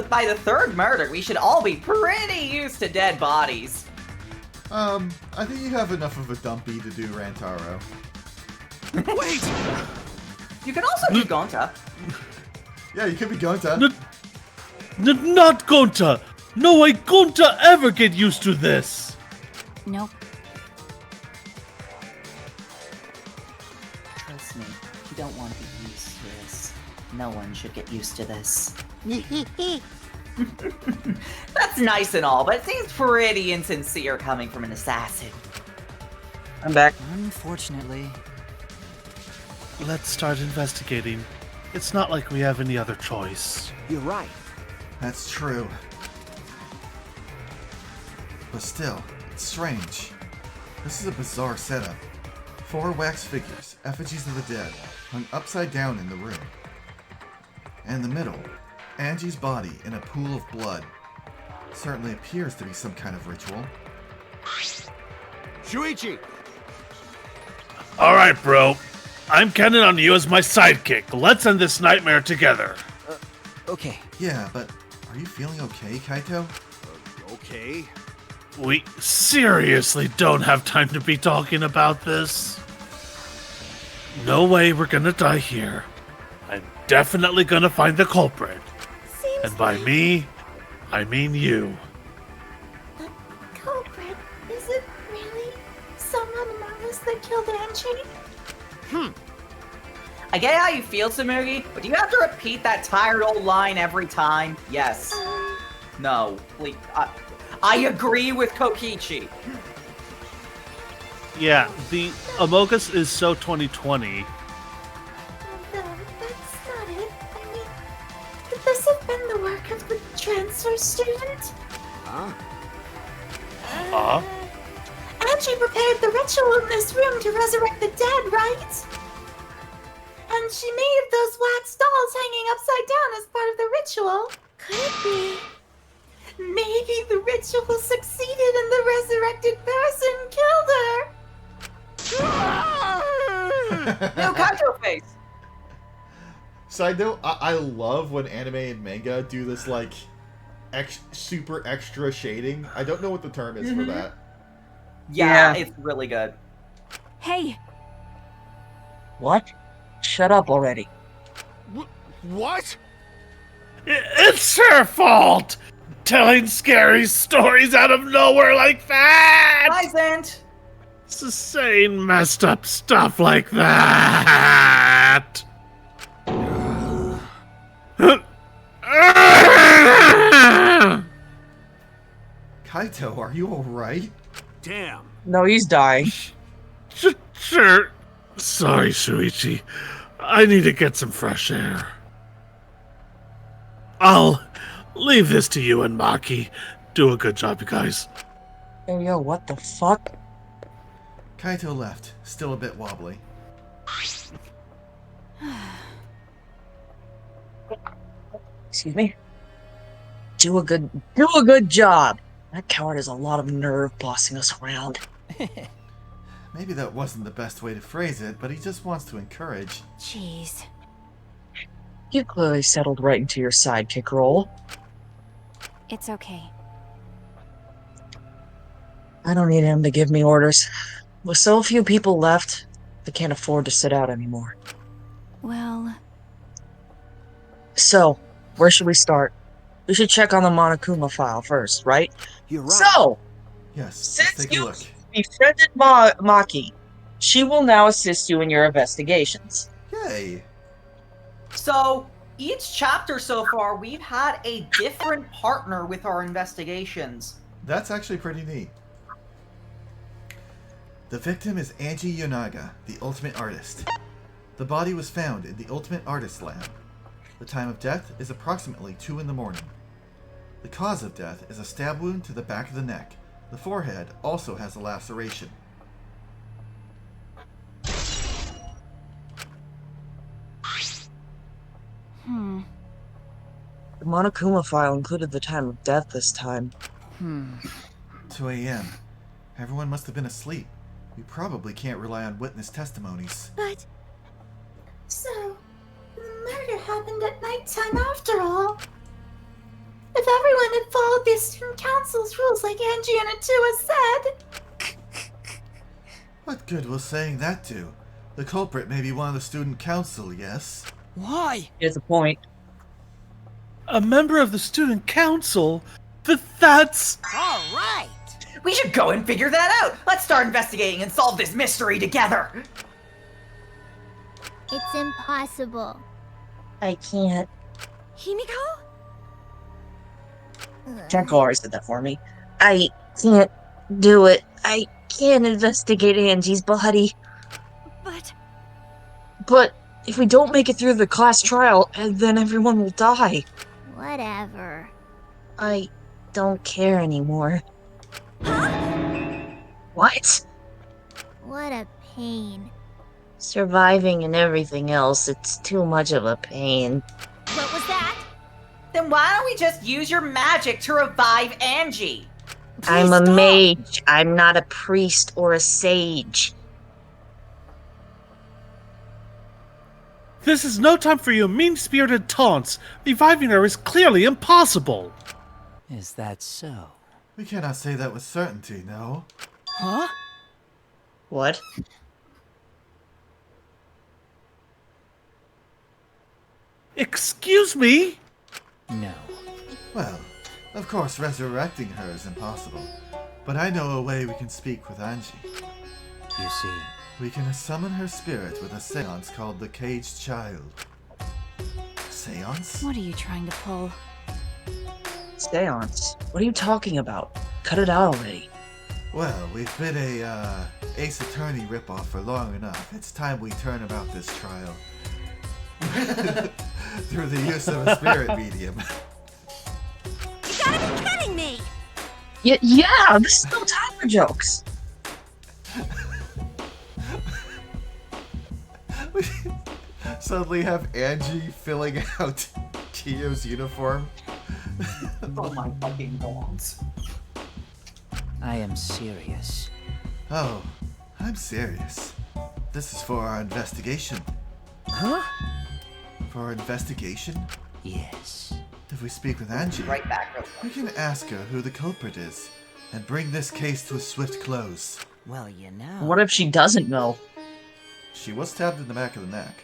by the third murder, we should all be pretty used to dead bodies. I think you have enough of a dumpy to do Rantaro. Wait! You can also do Gonta. Yeah, you could be Gonta. Not Gonta! No way Gonta ever get used to this! Nope. Trust me, you don't want to get used to this. No one should get used to this. That's nice and all, but it seems pretty insincere coming from an assassin. I'm back. Unfortunately. Let's start investigating. It's not like we have any other choice. You're right. That's true. But still, it's strange. This is a bizarre setup. 4 wax figures, effigies of the dead, hung upside down in the room. And in the middle, Angie's body in a pool of blood. Certainly appears to be some kind of ritual. Shuichi! Alright, bro. I'm counting on you as my sidekick. Let's end this nightmare together. Okay. Yeah, but are you feeling okay, Kaito? Okay. We seriously don't have time to be talking about this. No way we're gonna die here. I'm definitely gonna find the culprit. Seems And by like me, I mean you. the culprit. Is it really someone among us that killed Angie? I get how you feel, Tsumugi, but do you have to repeat that tired old line every time? Yes. No. Please. I agree with Kokichi. Yeah, the Amogus is so 2020. No, that's not it. I mean, could this have been the work of the transfer student? Huh? Huh? Angie prepared the ritual in this room to resurrect the dead, right? And she made those wax dolls hanging upside down as part of the ritual. Could it be? Maybe the ritual succeeded and the resurrected person killed her. No, Kaito face. Side note, I love when anime and manga do this, like, super extra shading. I don't know what the term is for that. Yeah, Yeah. it's really good. Hey, What? Shut up already. What? It's her fault! Telling scary stories out of nowhere like that! Hi, Zant. Saying messed up stuff like that! Kaito, are you alright? Damn. No, he's dying. Sure. Sorry, Shuichi. I need to get some fresh air. I'll leave this to you and Maki. Do a good job, you guys. Yo, what the fuck? Kaito left, still a bit wobbly. Excuse me? Do a good job. That coward has a lot of nerve bossing us around. Maybe that wasn't the best way to phrase it, but he just wants to encourage. jeez. You clearly settled right into your sidekick role. It's okay. I don't need him to give me orders. With so few people left, I can't afford to sit out anymore. Well, So, where should we start? We should check on the Monokuma file first, right? You're right. So, Yes, let's since take a you look. befriended Maki, she will now assist you in your investigations. Yay! So, each chapter so far, we've had a different partner with our investigations. That's actually pretty neat. The victim is Angie Yonaga, the Ultimate Artist. The body was found in the Ultimate Artist Lab. The time of death is approximately 2 in the morning. The cause of death is a stab wound to the back of the neck. The forehead also has a laceration. The Monokuma file included the time of death this time. 2 a.m. Everyone must have been asleep. We probably can't rely on witness testimonies. But... So, the murder happened at nighttime after all. If everyone had followed the student council's rules like Angie and Atua said, What good will saying that do? The culprit may be one of the student council, yes? Why? Here's the point. A member of the student council? That's... All right. We should go and figure that out. Let's start investigating and solve this mystery together. It's impossible. I can't. Himiko? Tenko already said that for me. I can't do it. I can't investigate Angie's body. But if we don't make it through the class trial, then everyone will die. Whatever. I don't care anymore. What? What a pain. Surviving and everything else, it's too much of a pain. What was that? Then why don't we just use your magic to revive Angie? I'm a mage. I'm not a priest or a sage. This is no time for your mean-spirited taunts. Reviving her is clearly impossible. Is that so? We cannot say that with certainty, no? Huh? What? Excuse me? No. Well, of course resurrecting her is impossible. But I know a way we can speak with Angie. You see, We can summon her spirit with a seance called the Caged Child. Seance? What are you trying to pull? Seance? What are you talking about? Cut it out already. Well, we've been a Ace Attorney ripoff for long enough. It's time we turn about this trial. Through the use of a spirit medium. You gotta be kidding me! Yeah, this is no time for jokes. We suddenly have Angie filling out Kiyo's uniform. Oh my fucking gods. I am serious. Oh, I'm serious. This is for our investigation. Huh? For our investigation? Yes. If we speak with Angie, Right back. Real we quick. can ask her who the culprit is and bring this case to a swift close. Well, you know. What if she doesn't know? She was stabbed in the back of the neck.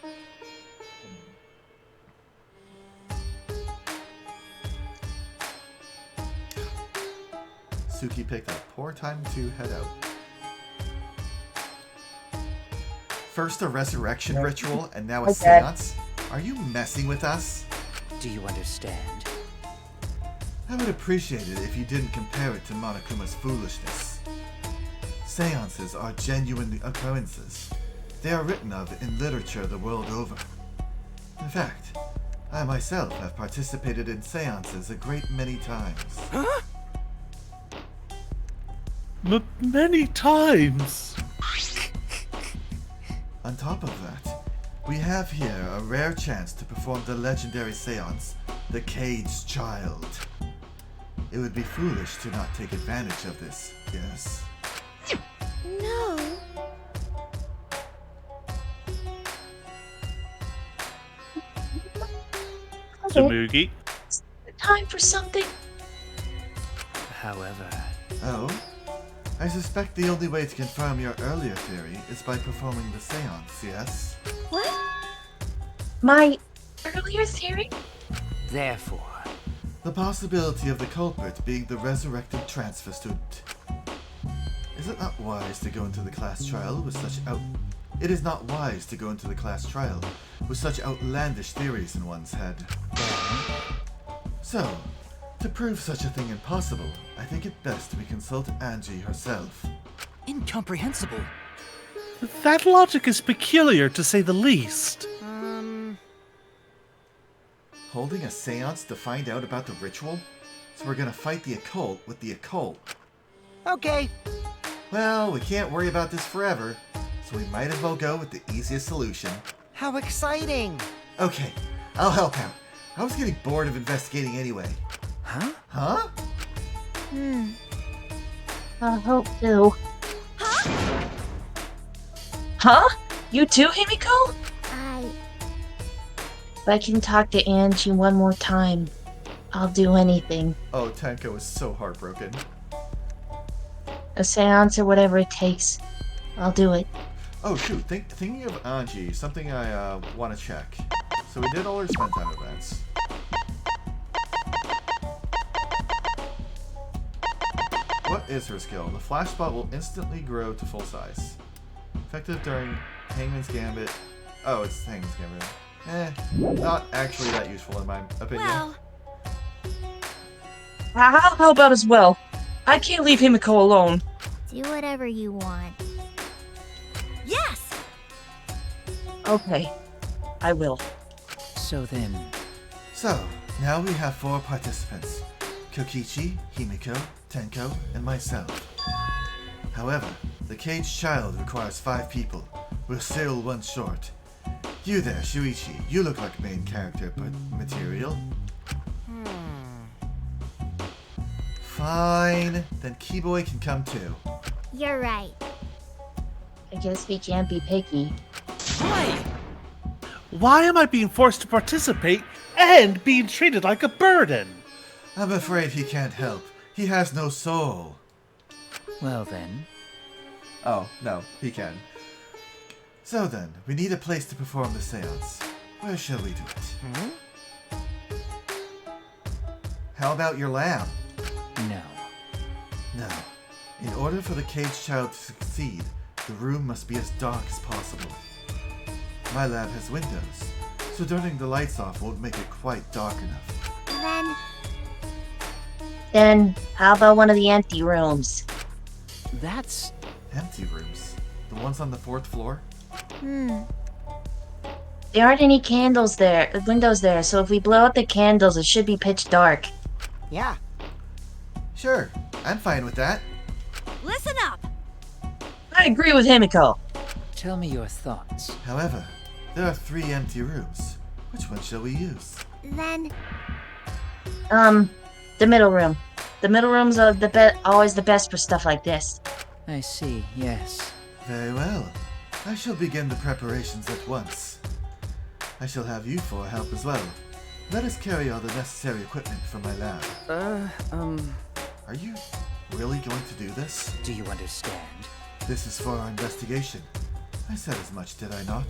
Suki picked a poor time to head out. First a resurrection ritual, and now a Okay. seance? Are you messing with us? Do you understand? I would appreciate it if you didn't compare it to Monokuma's foolishness. Seances are genuine occurrences. They are written of in literature the world over. In fact, I myself have participated in seances a great many times. Huh? Many times. On top of that, we have here a rare chance to perform the legendary seance, the Caged Child. It would be foolish to not take advantage of this, yes? No. Tamugi. Time for something. However, Oh? I suspect the only way to confirm your earlier theory is by performing the seance, yes? What? My earlier theory? therefore, The possibility of the culprit being the resurrected transfer student. Is it not wise to go into the class trial with such It is not wise to go into the class trial with such outlandish theories in one's head. So, to prove such a thing impossible, I think it best we consult Angie herself. incomprehensible. That logic is peculiar, to say the least. Holding a seance to find out about the ritual? So we're gonna fight the occult with the occult. Okay. Well, we can't worry about this forever, so we might as well go with the easiest solution. How exciting! Okay, I'll help out. I was getting bored of investigating anyway. Huh? Huh? I hope to. Huh? You too, Himiko? If I can talk to Angie one more time, I'll do anything. Oh, Tenko is so heartbroken. A seance or whatever it takes. I'll do it. Oh shoot, thinking of Anji, something I want to check. So we did all our spend time events. What is her skill? The flash spot will instantly grow to full size. Effective during Hangman's Gambit. Oh, it's Hangman's Gambit. Not actually that useful in my opinion. Well, How about as well? I can't leave Himiko alone. do whatever you want. Yes! Okay, I will. So then, So, now we have 4 participants. Kokichi, Himiko, Tenko, and myself. However, the caged child requires 5 people. We're still 1 short. You there, Shuichi. You look like main character material. Fine. Then Keyboy can come too. You're right. I guess we can't be picky. Why am I being forced to participate and being treated like a burden? I'm afraid he can't help. He has no soul. well then. Oh, no, he can. So then, we need a place to perform the seance. Where shall we do it? How about your lab? No. No. In order for the caged child to succeed, the room must be as dark as possible. My lab has windows, so turning the lights off won't make it quite dark enough. Then, how about one of the empty rooms? That's... Empty rooms? The ones on the 4th floor? There aren't any windows there, so if we blow out the candles, it should be pitch dark. yeah. Sure, I'm fine with that. Listen up! I agree with Himiko. Tell me your thoughts. However, there are 3 empty rooms. Which one shall we use? Then, The middle room. The middle rooms are always the best for stuff like this. I see, yes. Very well. I shall begin the preparations at once. I shall have you 4 help as well. Let us carry all the necessary equipment from my lab. Are you really going to do this? Do you understand? This is for our investigation. I said as much, did I not?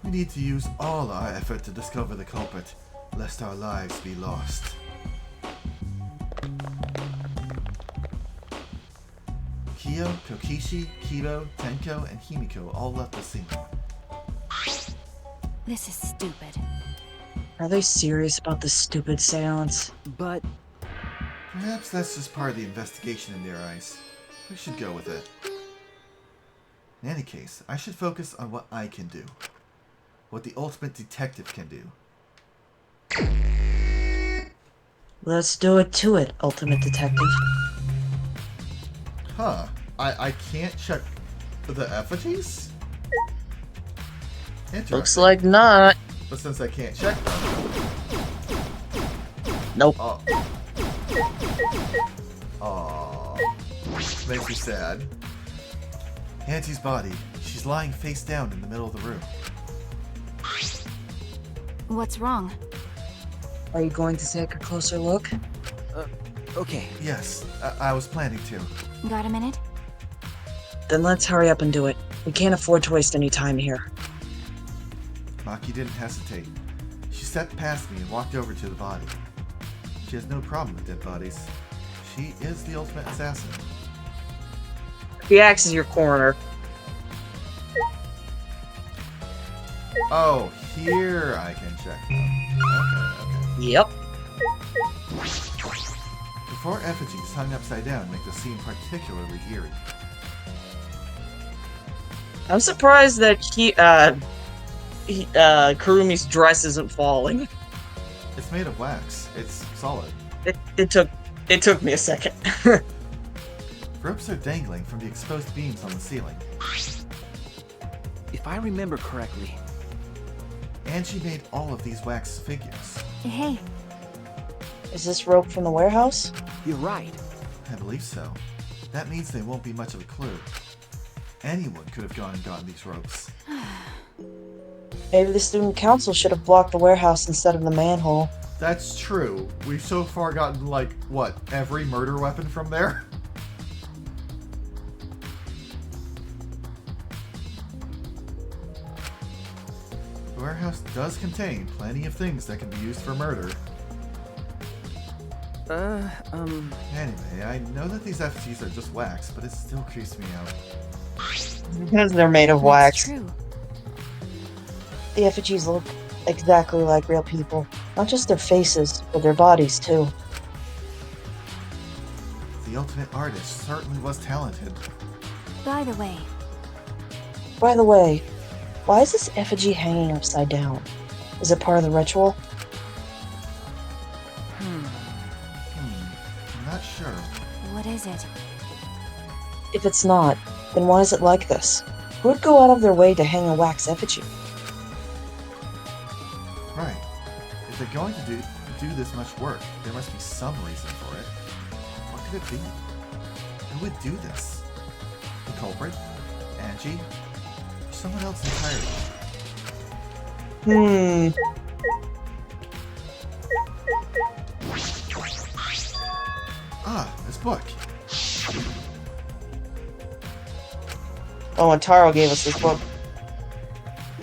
We need to use all our effort to discover the culprit, lest our lives be lost. Kyo, Kokichi, Kido, Tenko, and Himiko all left the scene. This is stupid. Are they serious about this stupid seance? But Perhaps that's just part of the investigation in their eyes. We should go with it. In any case, I should focus on what I can do. What the ultimate detective can do. Let's do it to it, Ultimate Detective. Huh. I can't check the effigies? Interesting. Looks like not. But since I can't check them... Nope. Oh. Aww. Makes me sad. Auntie's body. She's lying face down in the middle of the room. What's wrong? Are you going to take a closer look? okay. Yes, I was planning to. Got a minute? Then let's hurry up and do it. We can't afford to waste any time here. Maki didn't hesitate. She stepped past me and walked over to the body. She has no problem with dead bodies. She is the ultimate assassin. He acts as your coroner. Oh, here I can check them. Okay. Yep. The 4 effigies hung upside down make the scene particularly eerie. I'm surprised that Kurumi's dress isn't falling. It's made of wax. It's solid. It took me a second. Ropes are dangling from the exposed beams on the ceiling. If I remember correctly, And she made all of these wax figures. Hey, Is this rope from the warehouse? you're right. I believe so. That means they won't be much of a clue. Anyone could have gone and gotten these ropes. Maybe the student council should have blocked the warehouse instead of the manhole. That's true. We've so far gotten, like, what, every murder weapon from there? warehouse does contain plenty of things that can be used for murder. Anyway, I know that these effigies are just wax, but it still creeps me out. Because they're made of That's wax. true. The effigies look exactly like real people. Not just their faces, but their bodies, too. The ultimate artist certainly was talented. By the way, why is this effigy hanging upside down? Is it part of the ritual? I'm not sure. what is it? If it's not, then why is it like this? Who would go out of their way to hang a wax effigy? Right. If they're going to do this much work, there must be some reason for it. What could it be? Who would do this? The culprit? Angie? Or someone else entirely? Ah, this book. Oh, and Taro gave us this book.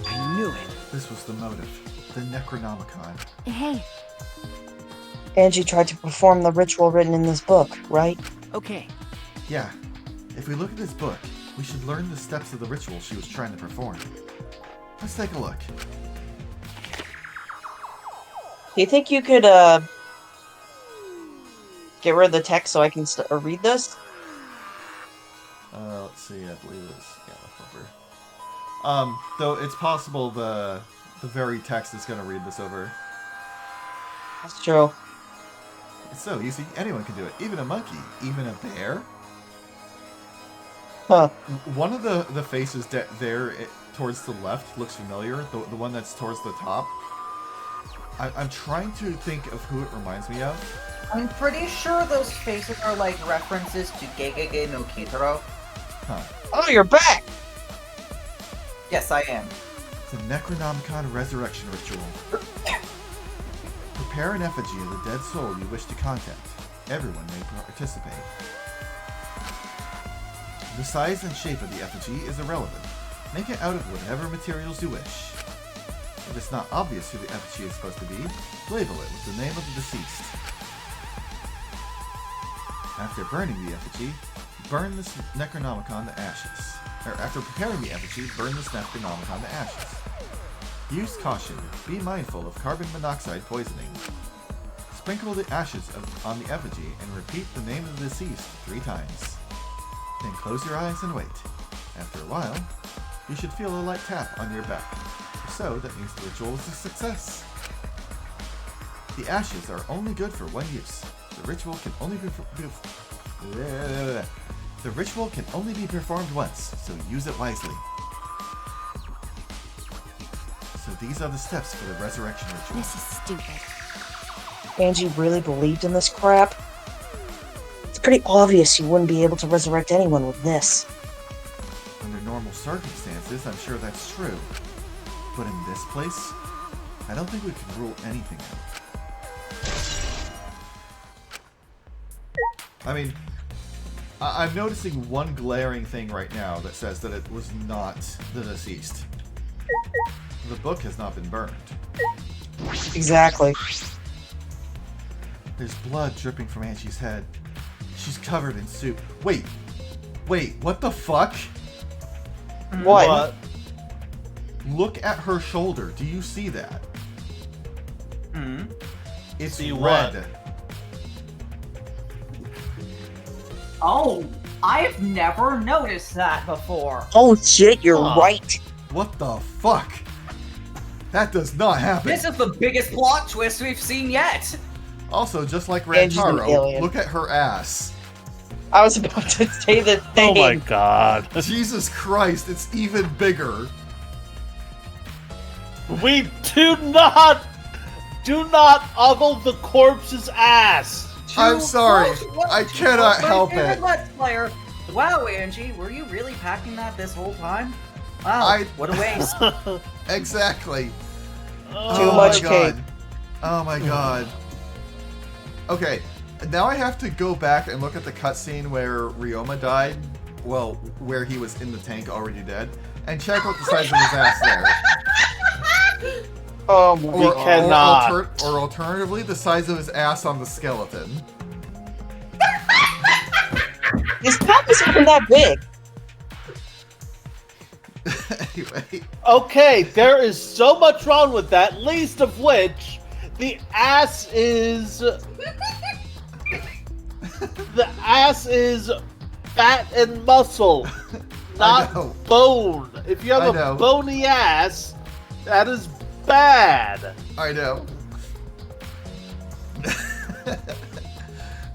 I knew it. This was the motive. The Necronomicon. Hey, Angie tried to perform the ritual written in this book, right? Okay. Yeah. If we look at this book, we should learn the steps of the ritual she was trying to perform. Let's take a look. Do you think you could, get rid of the text so I can read this? Let's see, I believe it's, yeah, left over. Though it's possible the very text is going to read this over. That's true. It's so easy, anyone can do it. Even a monkey, even a bear. Huh. One of the faces towards the left looks familiar, the one that's towards the top. I'm trying to think of who it reminds me of. I'm pretty sure those faces are like references to Gegege no Kitaro. Huh. Oh, you're back! Yes, I am. The Necronomicon Resurrection Ritual. Prepare an effigy of the dead soul you wish to contact. Everyone may participate. The size and shape of the effigy is irrelevant. Make it out of whatever materials you wish. If it's not obvious who the effigy is supposed to be, label it with the name of the deceased. After burning the effigy, burn this Necronomicon to ashes. After preparing the effigy, burn this Necronomicon to ashes. Use caution. Be mindful of carbon monoxide poisoning. Sprinkle the ashes on the effigy and repeat the name of the deceased 3 times. Then close your eyes and wait. After a while, you should feel a light tap on your back. If so, that means the ritual is a success. The ashes are only good for one use. The ritual can only be performed once, so use it wisely. So these are the steps for the resurrection ritual. This is stupid. Angie really believed in this crap? It's pretty obvious you wouldn't be able to resurrect anyone with this. Under normal circumstances, I'm sure that's true. But in this place, I don't think we can rule anything out. I mean, I'm noticing one glaring thing right now that says that it was not the deceased. The book has not been burned. Exactly. There's blood dripping from Angie's head. She's covered in soup. Wait, what the fuck? What? Look at her shoulder. Do you see that? It's See red. what? Oh, I've never noticed that before. Oh shit, you're Huh. right. What the fuck? That does not happen. This is the biggest plot twist we've seen yet. Also, just like Angie's an Rantaro, alien. look at her ass. I was about to say the Oh thing. my god. Jesus Christ, it's even bigger. We do not ogle the corpse's ass. I'm sorry. What? I cannot My help favorite it. Let's player. Wow, Angie, were you really packing that this whole time? Wow, I- what a waste. Exactly. Too Oh much my cake. God. Oh my god. Okay, now I have to go back and look at the cutscene where Ryoma died. Well, where he was in the tank already dead. And check out the size of his ass there. Oh my Or, cannot. or alternatively, the size of his ass on the skeleton. His cock isn't even that big. Anyway. Okay, there is so much wrong with that, least of which the ass is fat and muscle, not bone. If you have a bony ass, that is bad. I know.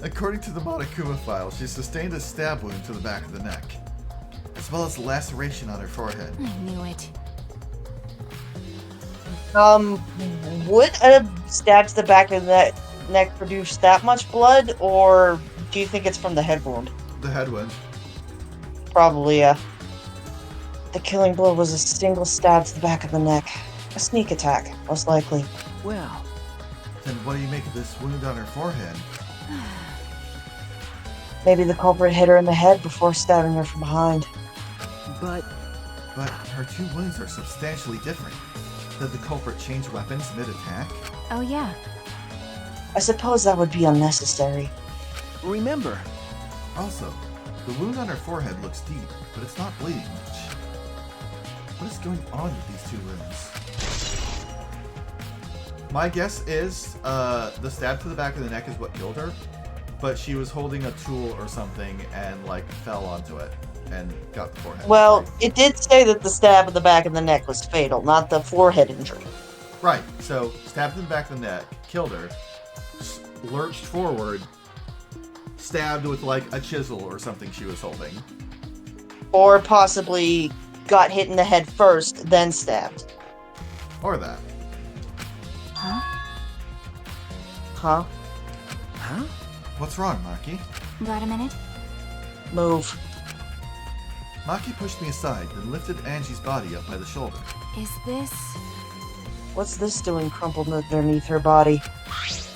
According to the Monokuma file, she sustained a stab wound to the back of the neck, as well as a laceration on her forehead. I knew it. Would a stab to the back of the neck produce that much blood, or do you think it's from the head wound? The head wound. Probably, yeah. The killing blow was a single stab to the back of the neck. A sneak attack, most likely. Well, Then what do you make of this wound on her forehead? Maybe the culprit hit her in the head before stabbing her from behind. but But her two wounds are substantially different. Did the culprit change weapons mid-attack? Oh yeah. I suppose that would be unnecessary. remember, Also, the wound on her forehead looks deep, but it's not bleeding much. What is going on with these two wounds? My guess is the stab to the back of the neck is what killed her, but she was holding a tool or something and like fell onto it and got the forehead. Well, it did say that the stab in the back of the neck was fatal, not the forehead injury. Right, so stabbed in the back of the neck, killed her, lurched forward, stabbed with like a chisel or something she was holding. Or possibly got hit in the head first, then stabbed. Or that. Huh? Huh? huh? What's wrong, Maki? Got a minute? Move. Maki pushed me aside, then lifted Angie's body up by the shoulder. Is this... What's this doing crumpled underneath her body?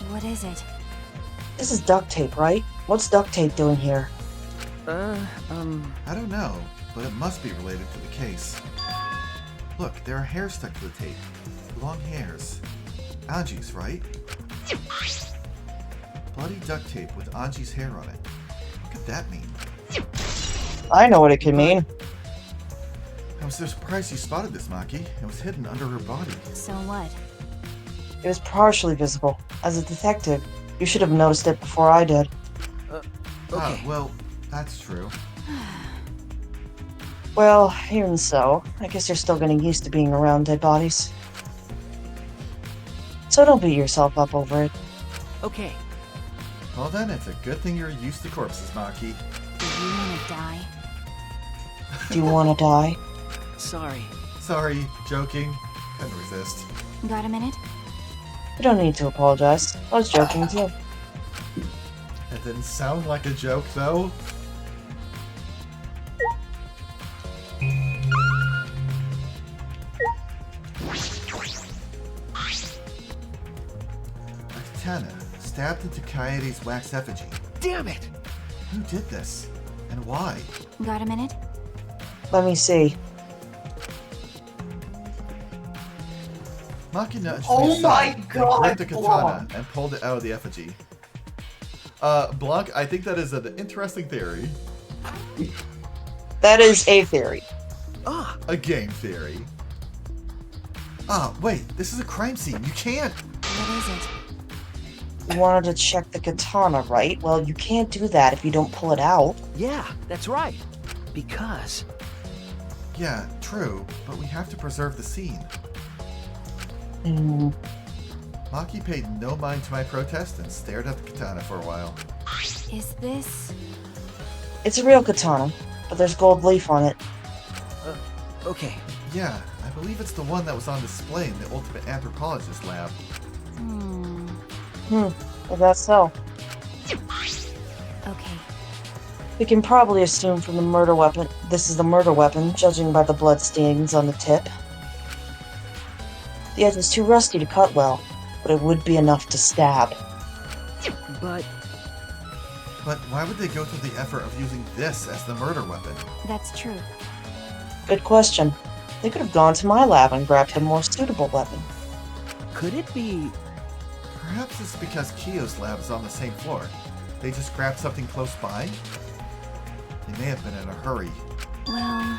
What is it? This is duct tape, right? What's duct tape doing here? I don't know, but it must be related to the case. Look, there are hairs stuck to the tape. Long hairs. Anji's, right? Bloody duct tape with Anji's hair on it. What could that mean? I know what it could mean. I was so surprised you spotted this, Maki. It was hidden under her body. So what? It was partially visible. As a detective, you should have noticed it before I did. Ah, well, that's true. Well, even so, I guess you're still getting used to being around dead bodies. So don't beat yourself up over it. Okay. Well then, it's a good thing you're used to corpses, Maki. Do you want to die? Do you want to die? Sorry. Sorry, joking. Couldn't resist. Got a minute? You don't need to apologize. I was joking too. It didn't sound like a joke, though. A katana stabbed into Kaede's wax effigy. Damn it! Who did this? And why? Got a minute? Let me see. Maki nudged Oh me aside, my then God, grabbed the katana Blanc. and pulled it out of the effigy. Blanc, I think that is an interesting theory. That is a theory. Ah, A game theory. Ah, wait, this is a crime scene. You can't! What is it? You wanted to check the katana, right? Well, you can't do that if you don't pull it out. yeah, that's right. Because Yeah, true, but we have to preserve the scene. Hmm. Maki paid no mind to my protest and stared at the katana for a while. Is this... It's a real katana, but there's gold leaf on it. okay. Yeah, I believe it's the one that was on display in the Ultimate Anthropologist lab. If that's so. Okay. We can probably assume from the murder weapon, this is the murder weapon, judging by the blood stains on the tip. The edge is too rusty to cut well, but it would be enough to stab. But But why would they go through the effort of using this as the murder weapon? That's true. Good question. They could have gone to my lab and grabbed a more suitable weapon. Could it be? Perhaps it's because Kyo's lab is on the same floor. They just grabbed something close by? They may have been in a hurry. Well,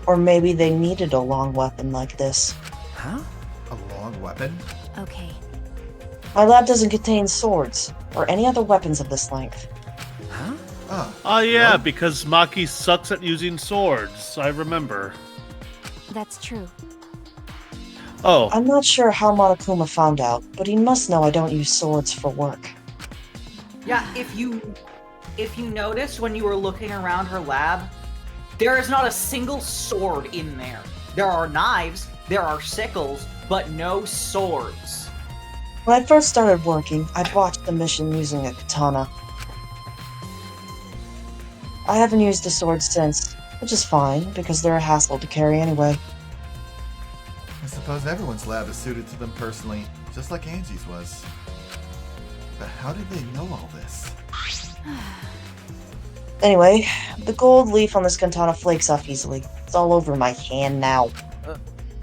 Or maybe they needed a long weapon like this. Huh? A long weapon? okay. My lab doesn't contain swords, or any other weapons of this length. Huh? Ah, Oh yeah, well, because Maki sucks at using swords. I remember. That's true. Oh, I'm not sure how Monokuma found out, but he must know I don't use swords for work. Yeah, if you noticed when you were looking around her lab, there is not a single sword in there. There are knives, there are sickles, but no swords. When I first started working, I botched the mission using a katana. I haven't used a sword since, which is fine, because they're a hassle to carry anyway. I suppose everyone's lab is suited to them personally, just like Angie's was. But how did they know all this? Anyway, the gold leaf on this katana flakes off easily. It's all over my hand now.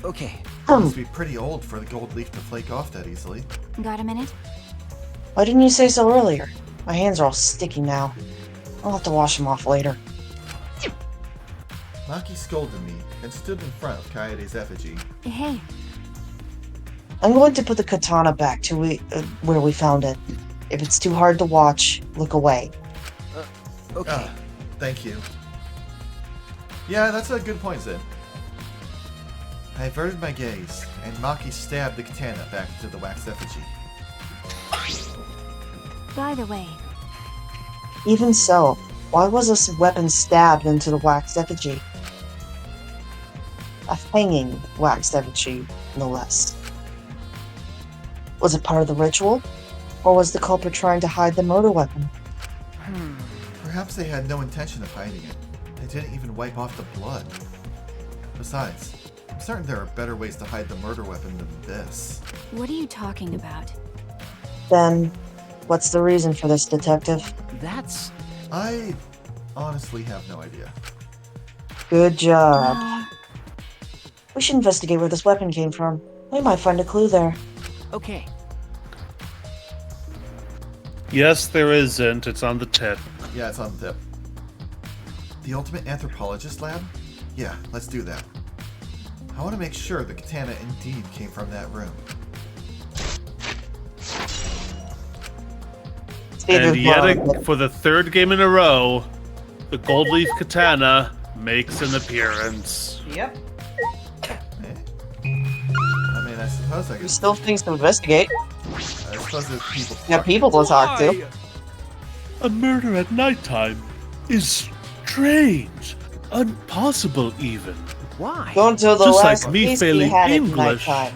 Okay. It must be pretty old for the gold leaf to flake off that easily. Got a minute? Why didn't you say so earlier? My hands are all sticky now. I'll have to wash them off later. Maki scolded me and stood in front of Kaede's effigy. Hey, I'm going to put the katana back to where we found it. If it's too hard to watch, look away. Okay. Ah, thank you. Yeah, that's a good point, Zin. I averted my gaze, and Maki stabbed the katana back into the wax effigy. by the way, Even so, why was this weapon stabbed into the wax effigy? A hanging wax effigy, no less. Was it part of the ritual? Or was the culprit trying to hide the murder weapon? Perhaps they had no intention of hiding it. They didn't even wipe off the blood. Besides, I'm certain there are better ways to hide the murder weapon than this. what are you talking about? Then, what's the reason for this, detective? That's... I honestly have no idea. Good job. We should investigate where this weapon came from. We might find a clue there. Okay. yes, there isn't. It's on the tip. Yeah, it's on the tip. The Ultimate Anthropologist Lab? Yeah, let's do that. I want to make sure the katana indeed came from that room. And yet, for the third game in a row, the gold leaf katana makes an appearance. Yep. I mean, I suppose I could. There's still things to investigate. I suppose there's people. Yeah, people to talk to. A murder at nighttime is strange, impossible even. Why? Going to the Just last like me feast we failing had at English. nighttime.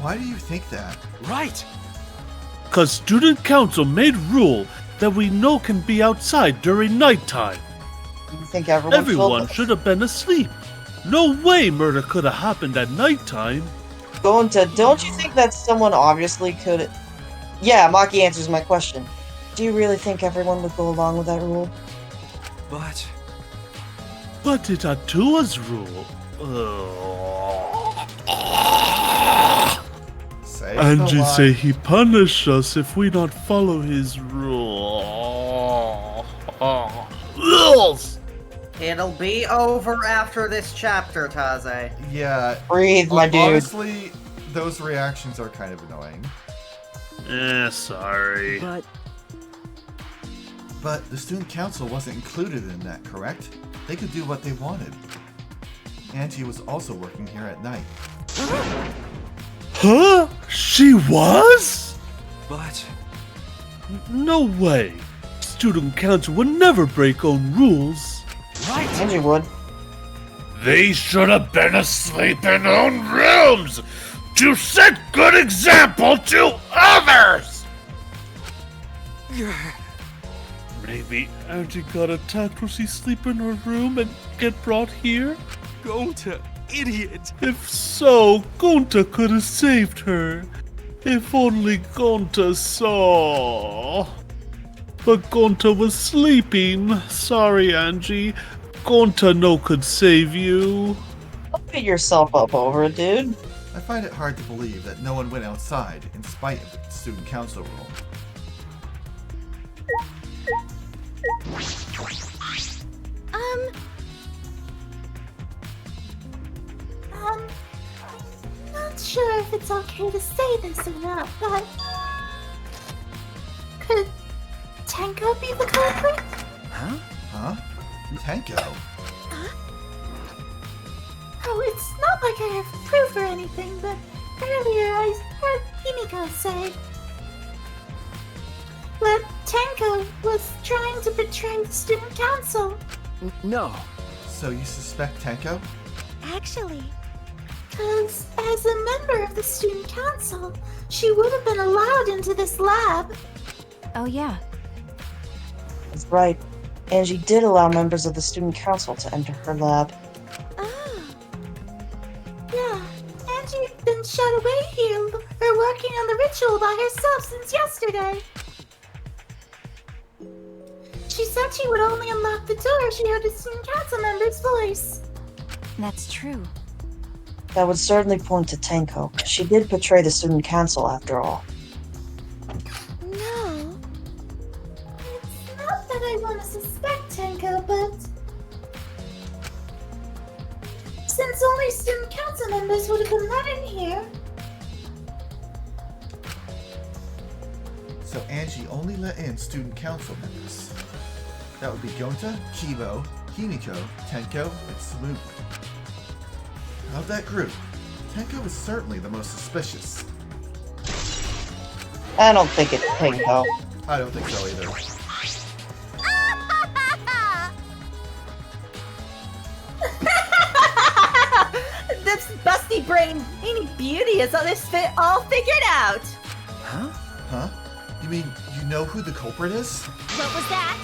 Why do you think that? Right. Cause student council made rule that we know can be outside during nighttime. You think everyone Everyone should have been asleep. No way murder could have happened at nighttime. Going to, don't you think that someone obviously could... Yeah, Maki answers my question. Do you really think everyone would go along with that rule? But... But it's Atua's rule. Say Angie the say line. he punish us if we not follow his rule. Rules. It'll be over after this chapter, Taze. Yeah. Breathe, my dude. Honestly, those reactions are kind of annoying. Sorry. But the student council wasn't included in that, correct? They could do what they wanted. Angie was also working here at night. Huh? She was? But... No way. Student council would never break own rules. Right. Angie would. They should have been asleep in own rooms to set good example to others. Maybe Angie got attacked when she sleep in her room and get brought here? Gonta, idiot. If so, Gonta could have saved her. If only Gonta saw. But Gonta was sleeping. Sorry, Angie. Gonta no could save you. Don't beat yourself up over it, dude. I find it hard to believe that no one went outside in spite of the student council rule. Not sure if it's okay to say this or not, but could Tenko be the culprit? Huh? Tenko? Oh, it's not like I have proof or anything, but earlier I heard Himiko say that Tenko was trying to betray the student council. No. So you suspect Tenko? Actually, Because as a member of the student council, she would have been allowed into this lab. Oh yeah. That's right. Angie did allow members of the student council to enter her lab. Yeah, Angie's been shut away here, or working on the ritual by herself since yesterday. She said she would only unlock the door if she heard a student council member's voice. That's true. That would certainly point to Tenko. She did betray the student council after all. No. It's not that I want to suspect Tenko, but since only student council members would have been let in here. So Angie only let in student council members. That would be Gonta, Kibo, Himiko, Tenko, and Tsumugi. Of that group, Tenko is certainly the most suspicious. I don't think it's Tenko. I don't think so either. This busty brain Amy Beauty is all figured out. Huh? You mean you know who the culprit is? what was that?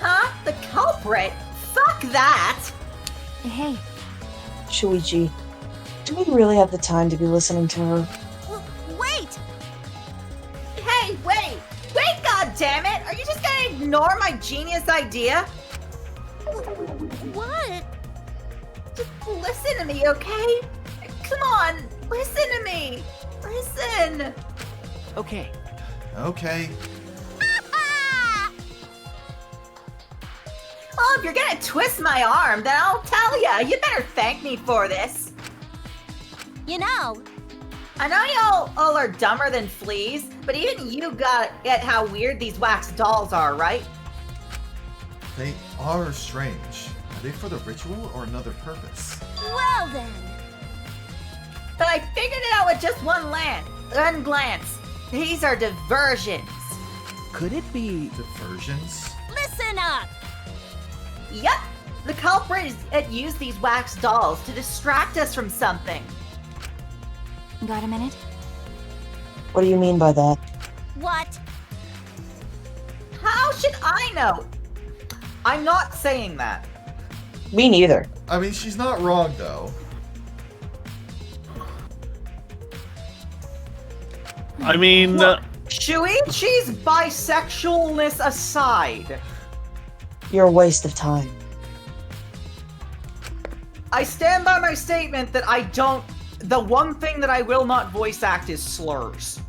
Huh? The culprit? Fuck that! Hey, Shuichi, do we really have the time to be listening to her? Wait! Hey, wait! Wait, goddammit! Are you just gonna ignore my genius idea? What? Just listen to me, okay? Come on, listen to me! Listen! Okay. Okay. Oh, if you're gonna twist my arm, then I'll tell ya. You better thank me for this. You know, I know y'all all are dumber than fleas, but even you got at how weird these wax dolls are, right? They are strange. Are they for the ritual or another purpose? well then. But I figured it out with just one glance. These are diversions. Could it be? Diversions? Listen up! Yep, the culprit had used these wax dolls to distract us from something. got a minute? What do you mean by that? What? How should I know? I'm not saying that. Me neither. I mean, she's not wrong, though. I mean, Look, Shuichi's bisexualness aside, You're a waste of time. I stand by my statement that the one thing that I will not voice act is slurs.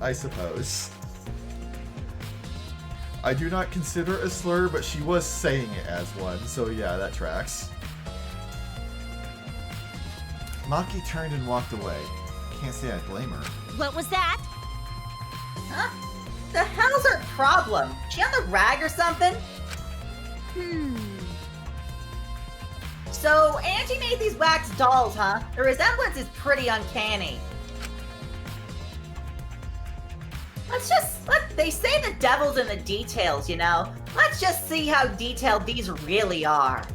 I suppose. I do not consider it a slur, but she was saying it as one, so yeah, that tracks. Maki turned and walked away. Can't say I blame her. What was that? Huh? The hell's her problem? She on the rag or something? So Angie made these wax dolls, huh? The resemblance is pretty uncanny. They say the devil's in the details, you know? Let's just see how detailed these really are.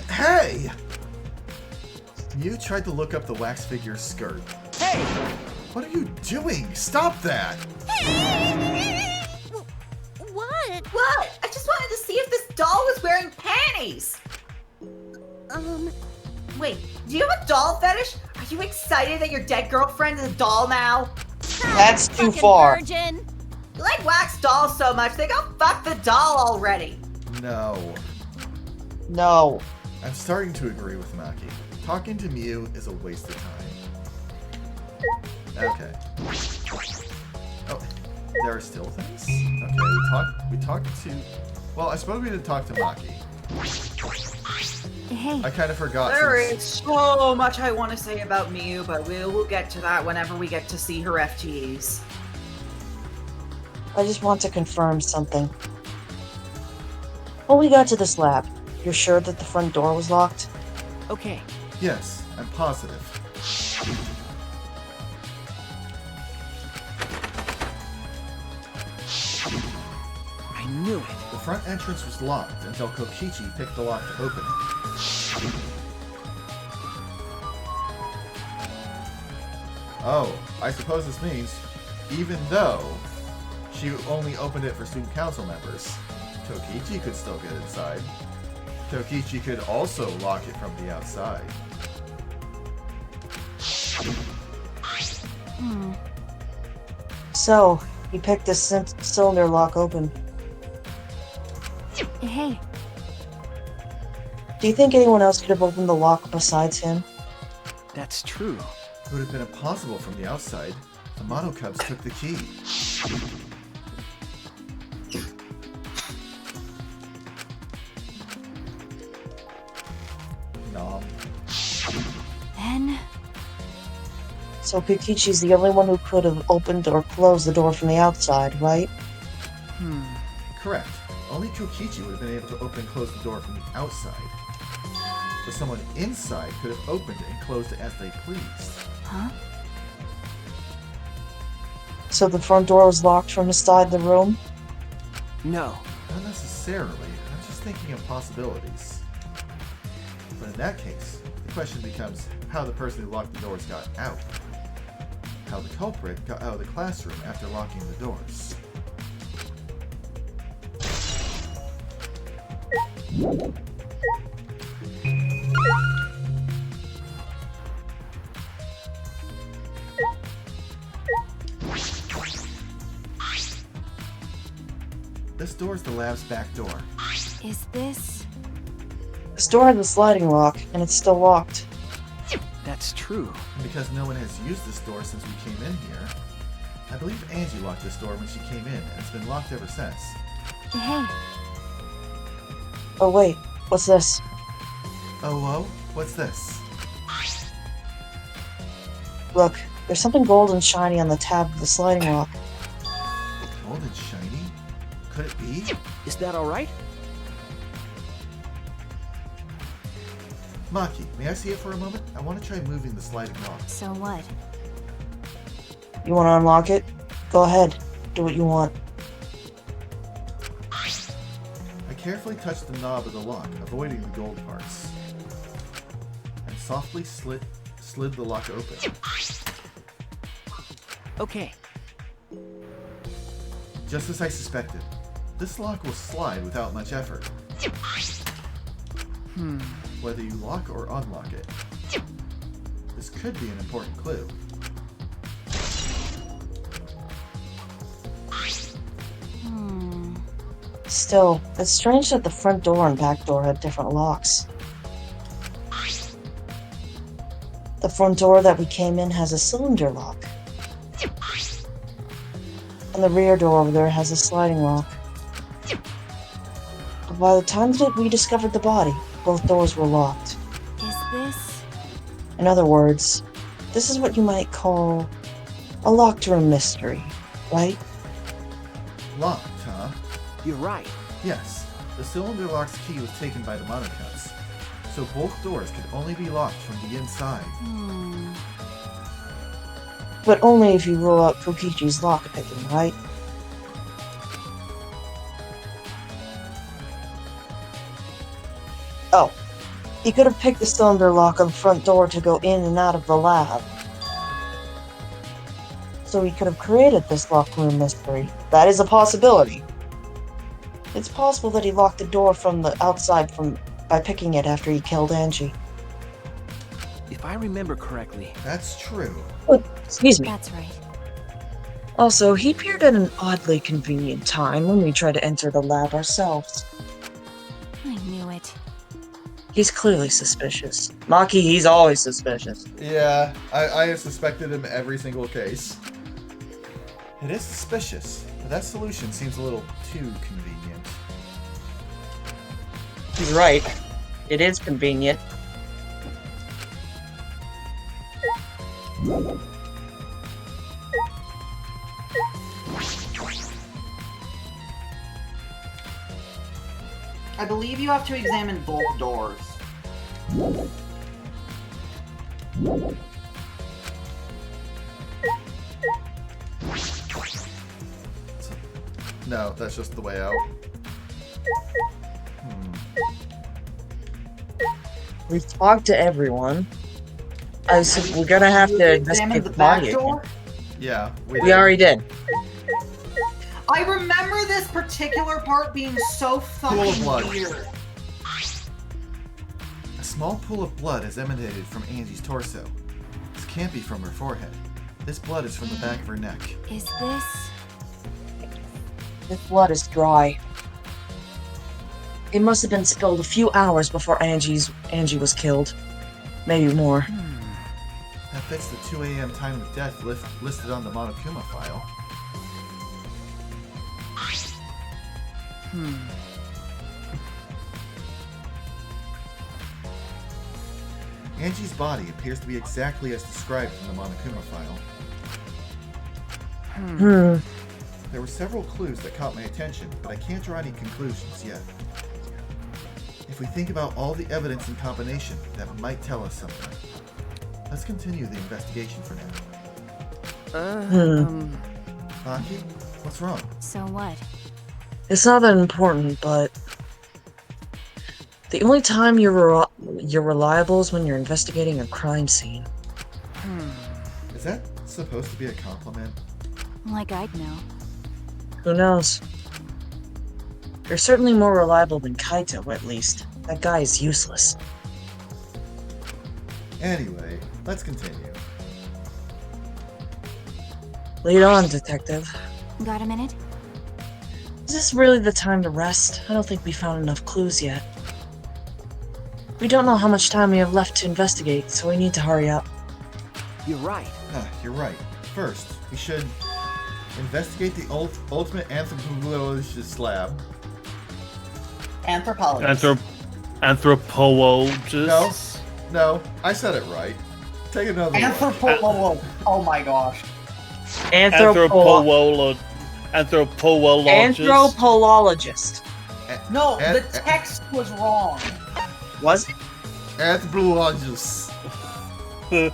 Hey! You tried to look up the wax figure's skirt. Hey! What are you doing? Stop that! What? What? I just wanted to see if this doll was wearing panties. Wait, do you have a doll fetish? Are you excited that your dead girlfriend is a doll now? That's too Fucking far. Virgin. You like wax dolls so much, they go fuck the doll already. No. No. I'm starting to agree with Maki. Talking to Mew is a waste of time. Okay. Oh, there are still things? Okay, we talked to... Well, I suppose we didn't talk to Maki. Hey. I kind of forgot. There is so much I want to say about Miyu, but we'll get to that whenever we get to see her FTEs. I just want to confirm something. When we got to this lab, you're sure that the front door was locked? Okay. Yes, I'm positive. I knew it. The front entrance was locked until Kokichi picked the lock to open it. Oh, I suppose this means, even though she only opened it for student council members, Kokichi could still get inside. Kokichi could also lock it from the outside. So, he picked the cylinder lock open. Hey. Do you think anyone else could have opened the lock besides him? That's true. It would have been impossible from the outside. The Monocubs took the key. Nom. Then... So Kokichi's the only one who could have opened or closed the door from the outside, right? Correct. Only Kokichi would have been able to open and close the door from the outside. But someone inside could have opened and closed it as they pleased. Huh? So the front door was locked from inside the room? No. Not necessarily. I'm just thinking of possibilities. But in that case, the question becomes how the person who locked the doors got out. How the culprit got out of the classroom after locking the doors. This door is the lab's back door. Is this... This door has a sliding lock, and it's still locked. That's true. And because no one has used this door since we came in here, I believe Angie locked this door when she came in, and it's been locked ever since. Hey. Oh wait, what's this? Oh, whoa? What's this? Look, there's something gold and shiny on the tab of the sliding lock. Gold and shiny? Could it be? Is that alright? Maki, may I see it for a moment? I want to try moving the sliding lock. So what? You want to unlock it? Go ahead. Do what you want. I carefully touched the knob of the lock, avoiding the gold parts. And softly slid the lock open. Okay. Just as I suspected. This lock will slide without much effort. Whether you lock or unlock it. This could be an important clue. Still, it's strange that the front door and back door had different locks. The front door that we came in has a cylinder lock. And the rear door over there has a sliding lock. But by the time that we discovered the body, both doors were locked. Is this... In other words, this is what you might call a locked room mystery, right? Locked, huh? You're right. Yes. The cylinder lock's key was taken by the Monocuts. So both doors could only be locked from the inside. But only if you rule out Kokichi's lockpicking, right? Oh, he could have picked the cylinder lock on the front door to go in and out of the lab. So he could have created this locked room mystery. That is a possibility. It's possible that he locked the door from the outside by picking it after he killed Angie. If I remember correctly, That's true. Oh, excuse me. That's right. Also, he appeared at an oddly convenient time when we tried to enter the lab ourselves. I knew it. He's clearly suspicious. Maki, he's always suspicious. Yeah, I have suspected him every single case. It is suspicious, but that solution seems a little too convenient. He's right. It is convenient. I believe you have to examine both doors. No, that's just the way out. We've talked to everyone. I said we're gonna have to Examine investigate the the back body door? again. Yeah, We already did. I remember this particular part being so Pool of fucking blood. weird. A small pool of blood has emanated from Angie's torso. This can't be from her forehead. This blood is from the back of her neck. Is this... This blood is dry. It must have been spilled a few hours before Angie was killed. Maybe more. That fits the 2 a.m. time of death listed on the Monokuma file. Angie's body appears to be exactly as described in the Monokuma file. There were several clues that caught my attention, but I can't draw any conclusions yet. If we think about all the evidence in combination, that might tell us something. Let's continue the investigation for now. Maki, what's wrong? So what? It's not that important, but the only time you're reliable is when you're investigating a crime scene. Is that supposed to be a compliment? Like I'd know. Who knows? You're certainly more reliable than Kaito, at least. That guy is useless. Anyway, let's continue. Lead on, detective. Got a minute? Is this really the time to rest? I don't think we found enough clues yet. We don't know how much time we have left to investigate, so we need to hurry up. You're right. You're right. First, we should investigate the ultimate anthropologist lab. Anthropologist. Anthropologist. No, I said it right. Take another one. Anthropologist. Oh my gosh. Anthropologist. Anthropologist. No, the text was wrong. Was it? Anthropologist. We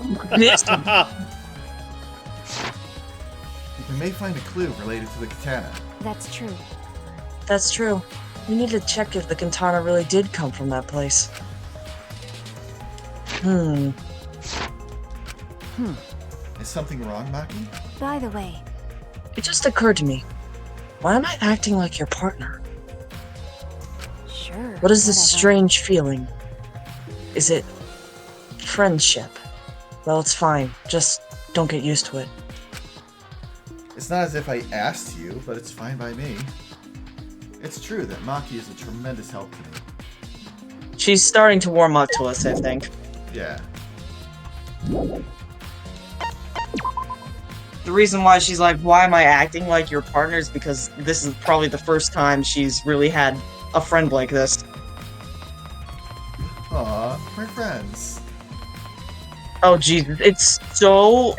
may find a clue related to the katana. That's true. That's true. We need to check if the katana really did come from that place. Is something wrong, Maki? By the way, It just occurred to me. Why am I acting like your partner? sure. What is this whatever. strange feeling? Is it friendship? Well, it's fine. Just don't get used to it. It's not as if I asked you, but it's fine by me. It's true that Maki is a tremendous help to me. She's starting to warm up to us, I think. Yeah. The reason why she's like, why am I acting like your partner is because this is probably the first time she's really had a friend like this. Aw, we're friends. Oh Jesus, it's so...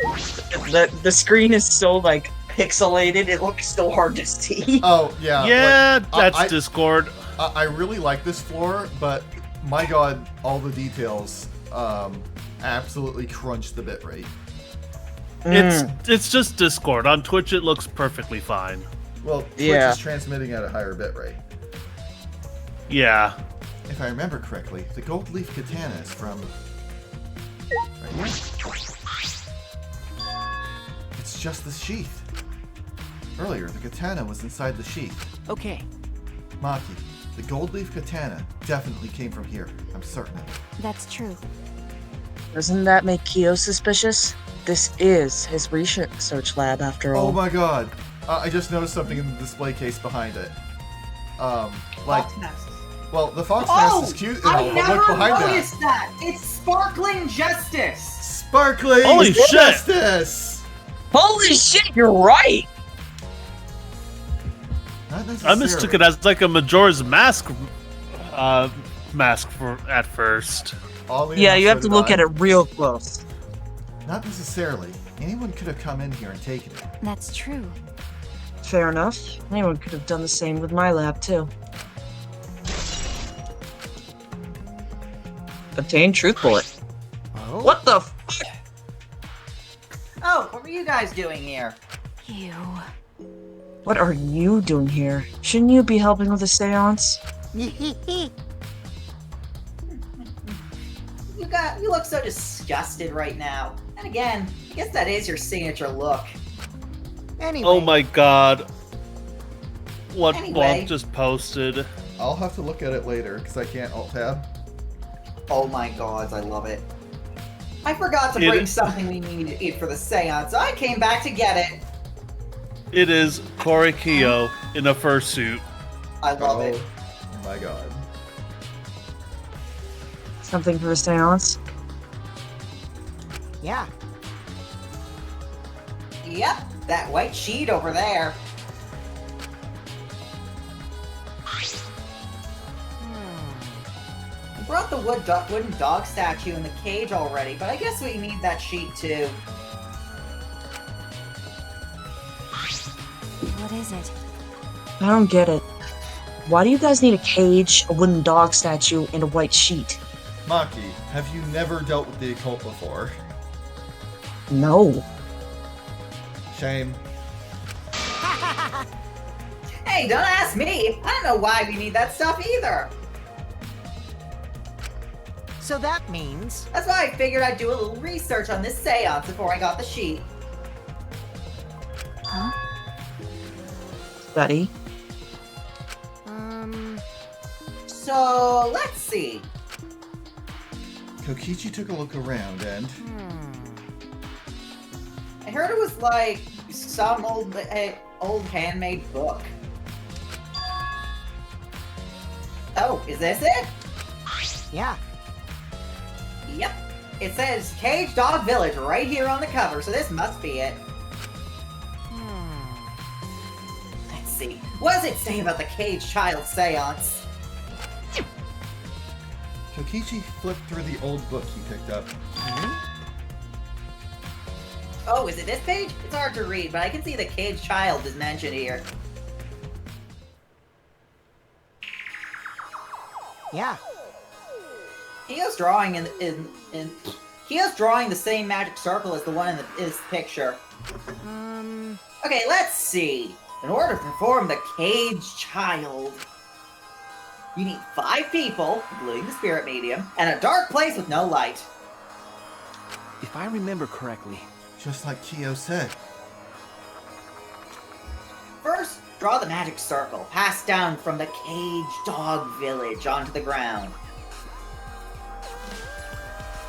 The screen is so, like, pixelated, it looks so hard to see. Oh, yeah. Yeah, like, that's Discord. I really like this floor, but my god, all the details absolutely crunch the bitrate. It's just Discord. On Twitch, it looks perfectly fine. Well, Twitch Yeah. is transmitting at a higher bitrate. Yeah. If I remember correctly, the gold leaf katana is from... right here? It's just the sheath. Earlier, the katana was inside the sheath. Okay. Maki, the gold leaf katana definitely came from here. I'm certain of it. That's true. Doesn't that make Kyo suspicious? this is his research lab after all. Oh my god. I just noticed something in the display case behind it. Like, Fox nest. well, the fox Oh, nest is cute and all, I but never look behind noticed that. It's sparkling justice. Sparkling Holy shit! justice! Holy shit, you're right! Not I necessarily. mistook it as like a Majora's Mask for at first. Oddly Yeah, enough, you so have to did look I. at it real close. Not necessarily. Anyone could have come in here and taken it. That's true. Fair enough. Anyone could have done the same with my lab, too. Obtain truth bullet. Oh? What the fuck? Oh, what were you guys doing here? You. What are you doing here? Shouldn't you be helping with the seance? You look so disgusted right now. And again, I guess that is your signature look. Anyway. Oh my god. What Anyway. Bob just posted. I'll have to look at it later, because I can't alt-tab. Oh my god, I love it. I forgot to It- bring something we needed to eat for the seance, so I came back to get it. It is Corey Keogh in a fursuit. I love it. Oh my god. Something for the seance? Yeah. Yep, that white sheet over there. We brought the wooden dog statue in the cage already, but I guess we need that sheet too. What is it? I don't get it. Why do you guys need a cage, a wooden dog statue, and a white sheet? Maki, have you never dealt with the occult before? No. Shame. Hey, don't ask me! I don't know why we need that stuff either! So that means. That's why I figured I'd do a little research on this seance before I got the sheet. Huh? Study. So, let's see. Kokichi took a look around and... I heard it was like some old handmade book. Oh, is this it? Yeah. Yep. It says Cage Dog Village right here on the cover, so this must be it. Let's see. What does it say about the Cage Child Seance? Kokichi flipped through the old book he picked up. Oh, is it this page? It's hard to read, but I can see the Cage Child is mentioned here. Yeah. Kyo's drawing Kyo's drawing the same magic circle as the one in this picture. Okay, let's see. In order to perform the Cage Child, you need 5 people, including the spirit medium, and a dark place with no light. If I remember correctly. Just like Kyo said. First, draw the magic circle, passed down from the Cage Dog Village onto the ground.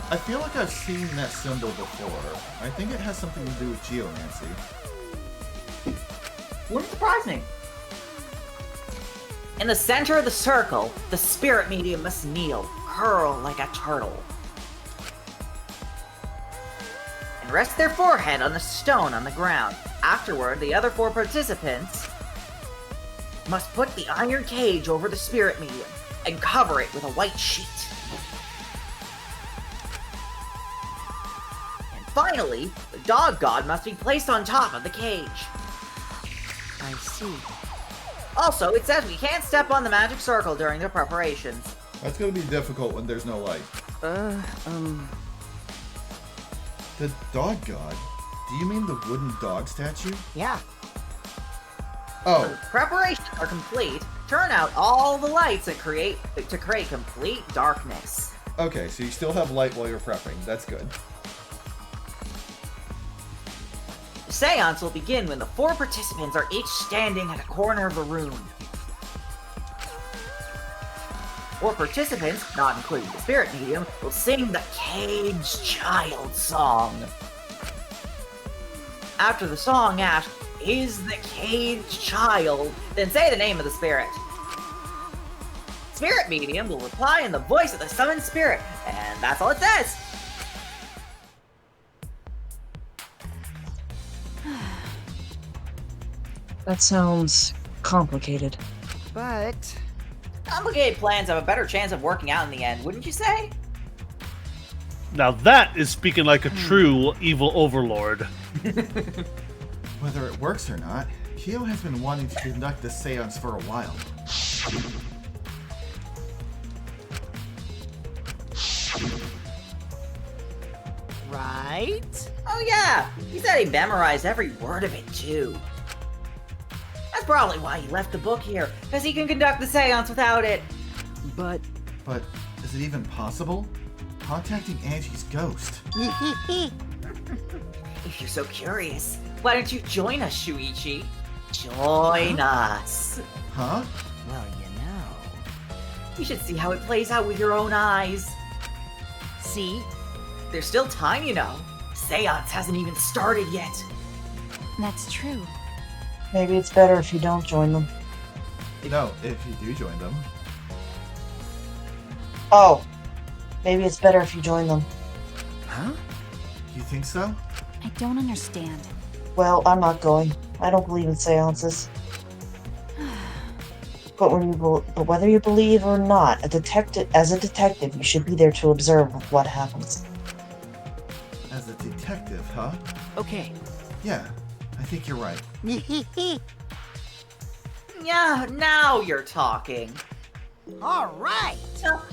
I feel like I've seen that symbol before. I think it has something to do with geomancy. Wouldn't surprise me. In the center of the circle, the spirit medium must kneel, curl like a turtle, and rest their forehead on the stone on the ground. Afterward, the other 4 participants must put the iron cage over the spirit medium and cover it with a white sheet. And finally, the dog god must be placed on top of the cage. I see. Also, it says we can't step on the magic circle during the preparations. That's gonna be difficult when there's no light. The dog god? Do you mean the wooden dog statue? Yeah. Oh, Preparations are complete. Turn out all the lights to create complete darkness. okay, so you still have light while you're prepping. That's good. The seance will begin when the 4 participants are each standing at a corner of the room. 4 participants, not including the spirit medium, will sing the Cage Child song. After the song asks, "Is the caged child?" then say the name of the spirit. Spirit medium will reply in the voice of the summoned spirit, and that's all it says. That sounds complicated. But Complicated plans have a better chance of working out in the end, wouldn't you say? Now that is speaking like a true evil overlord. Whether it works or not, Kyo has been wanting to conduct this seance for a while. right? Oh yeah, he said he memorized every word of it too. That's probably why he left the book here, because he can conduct the seance without it. But But is it even possible? Contacting Angie's ghost. If you're so curious, why don't you join us, Shuichi? Join us. Huh? well, You should see how it plays out with your own eyes. see? There's still time, you know. Seance hasn't even started yet. That's true. Maybe it's better if you don't join them. No, if you do join them. Oh, maybe it's better if you join them. Huh? You think so? I don't understand. Well, I'm not going. I don't believe in seances. But whether you believe or not, as a detective, you should be there to observe what happens. As a detective, huh? Okay. Yeah, I think you're right. Yeah, now you're talking. All right.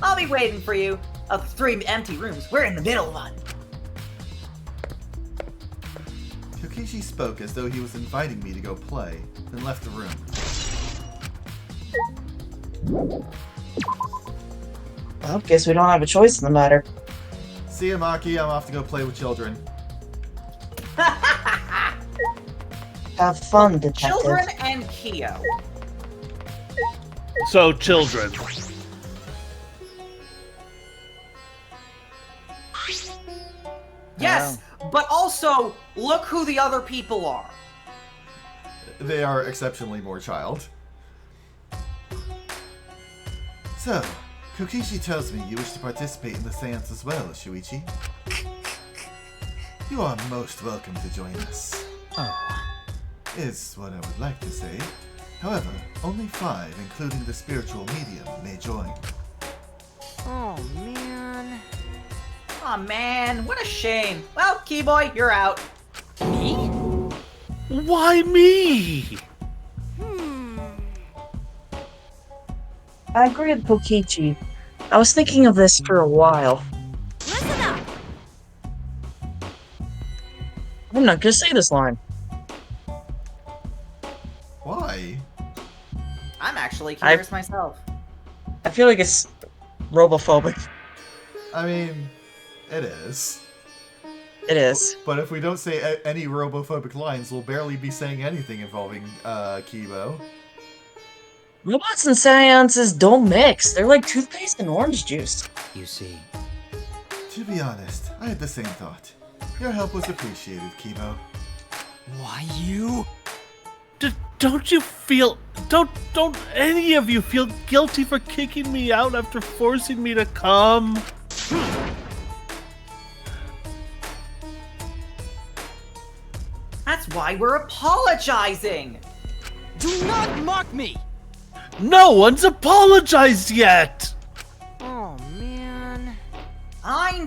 I'll be waiting for you. Of the 3 empty rooms, we're in the middle of one. Kokishi spoke as though he was inviting me to go play, then left the room. Well, guess we don't have a choice in the matter. See ya, Maki, I'm off to go play with children. Have fun, detective. Children and Kyo. So, children. Yes, but also, look who the other people are. They are exceptionally more child. So, Kokishi tells me you wish to participate in the seance as well, Shuichi. You are most welcome to join us. Oh. Is what I would like to say. However, only 5, including the spiritual medium, may join. Oh, man. Aw man, what a shame. Well, Keyboy, you're out. Me? Why me? I agree with Kokichi. I was thinking of this for a while. Listen up! I'm not gonna say this line. Why? I'm actually curious myself. I feel like it's robophobic. I mean, it is. It is. But if we don't say any robophobic lines, we'll barely be saying anything involving Kibo. Robots and seances don't mix. They're like toothpaste and orange juice. You see. To be honest, I had the same thought. Your help was appreciated, Kibo. Why you? Don't you feel... Don't any of you feel guilty for kicking me out after forcing me to come? That's why we're apologizing. Do not mock me! No one's apologized yet! Oh, man.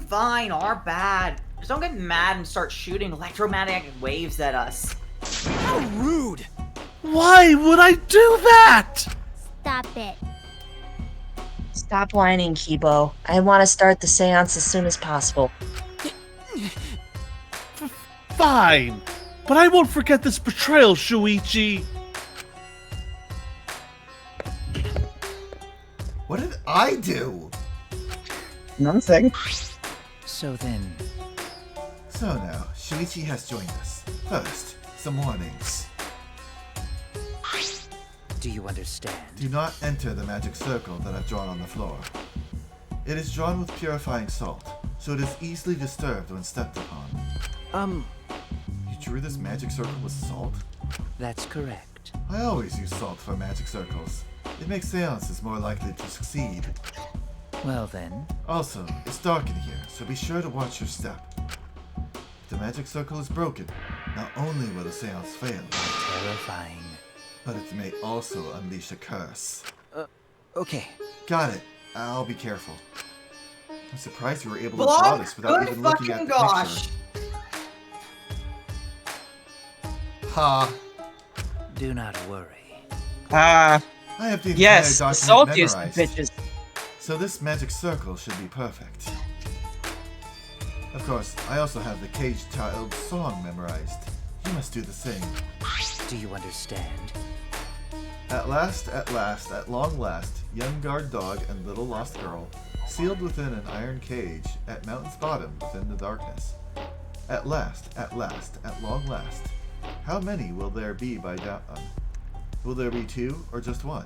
Fine, our bad. Just don't get mad and start shooting electromagnetic waves at us. How rude! Why would I do that? Stop it. Stop whining, Kibo. I want to start the seance as soon as possible. Fine, but I won't forget this betrayal, Shuichi. What did I do? Nothing. So then... So now, Shuichi has joined us. First, some warnings. Do you understand? Do not enter the magic circle that I've drawn on the floor. It is drawn with purifying salt, so it is easily disturbed when stepped upon. You drew this magic circle with salt? That's correct. I always use salt for magic circles. It makes seances more likely to succeed. Well then. Also, it's dark in here, so be sure to watch your step. If the magic circle is broken, not only will the seance fail, Terrifying. but it may also unleash a curse. Okay. Got it. I'll be careful. I'm surprised you were able to Block? draw this without Good even looking at fucking the gosh. picture. Ha! Do not worry. I have the entire Yes, document saltiest memorized, bitches. so this magic circle should be perfect. Of course, I also have the Cage Child song memorized. You must do the same. Do you understand? At last, at long last, young guard dog and little lost girl, sealed within an iron cage at mountain's bottom within the darkness. At last, at long last. How many will there be by dawn? Will there be 2 or just 1?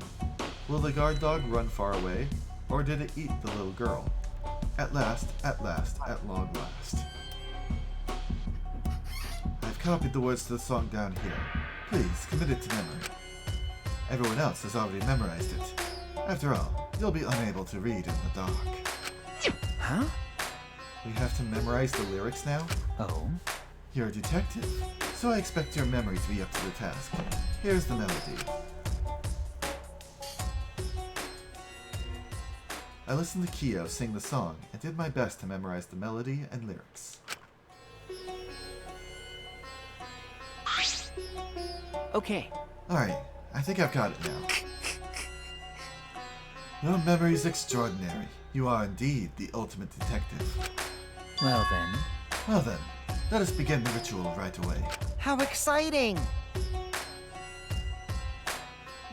Will the guard dog run far away, or did it eat the little girl? At last, at long last. I've copied the words to the song down here. Please, commit it to memory. Everyone else has already memorized it. After all, you'll be unable to read in the dark. Huh? We have to memorize the lyrics now? Oh? You're a detective, so I expect your memory to be up to the task. Here's the melody. I listened to Kyo sing the song and did my best to memorize the melody and lyrics. Okay. Alright, I think I've got it now. Your memory's extraordinary. You are indeed the ultimate detective. Well then. Well then, let us begin the ritual right away. How exciting!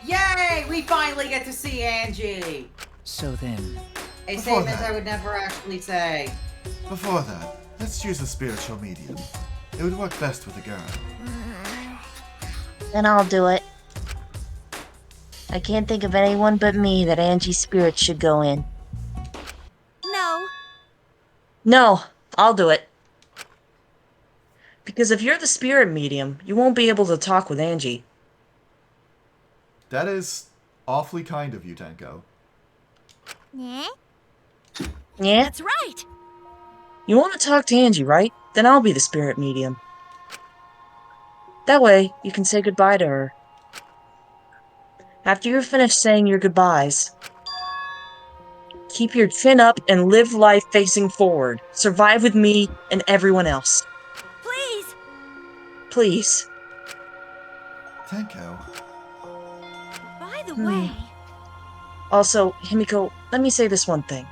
Yay! We finally get to see Angie! So then. A Before statement that- I would never actually say. Before that, let's choose a spiritual medium. It would work best with a girl. Then I'll do it. I can't think of anyone but me that Angie's spirit should go in. No. No, I'll do it. Because if you're the spirit medium, you won't be able to talk with Angie. That is awfully kind of you, Tenko. Yeah? Yeah? That's right. You want to talk to Angie, right? Then I'll be the spirit medium. That way, you can say goodbye to her. After you're finished saying your goodbyes, keep your chin up and live life facing forward. Survive with me and everyone else. Please. Please. Tenko. By the way. Also, Himiko, let me say this one thing.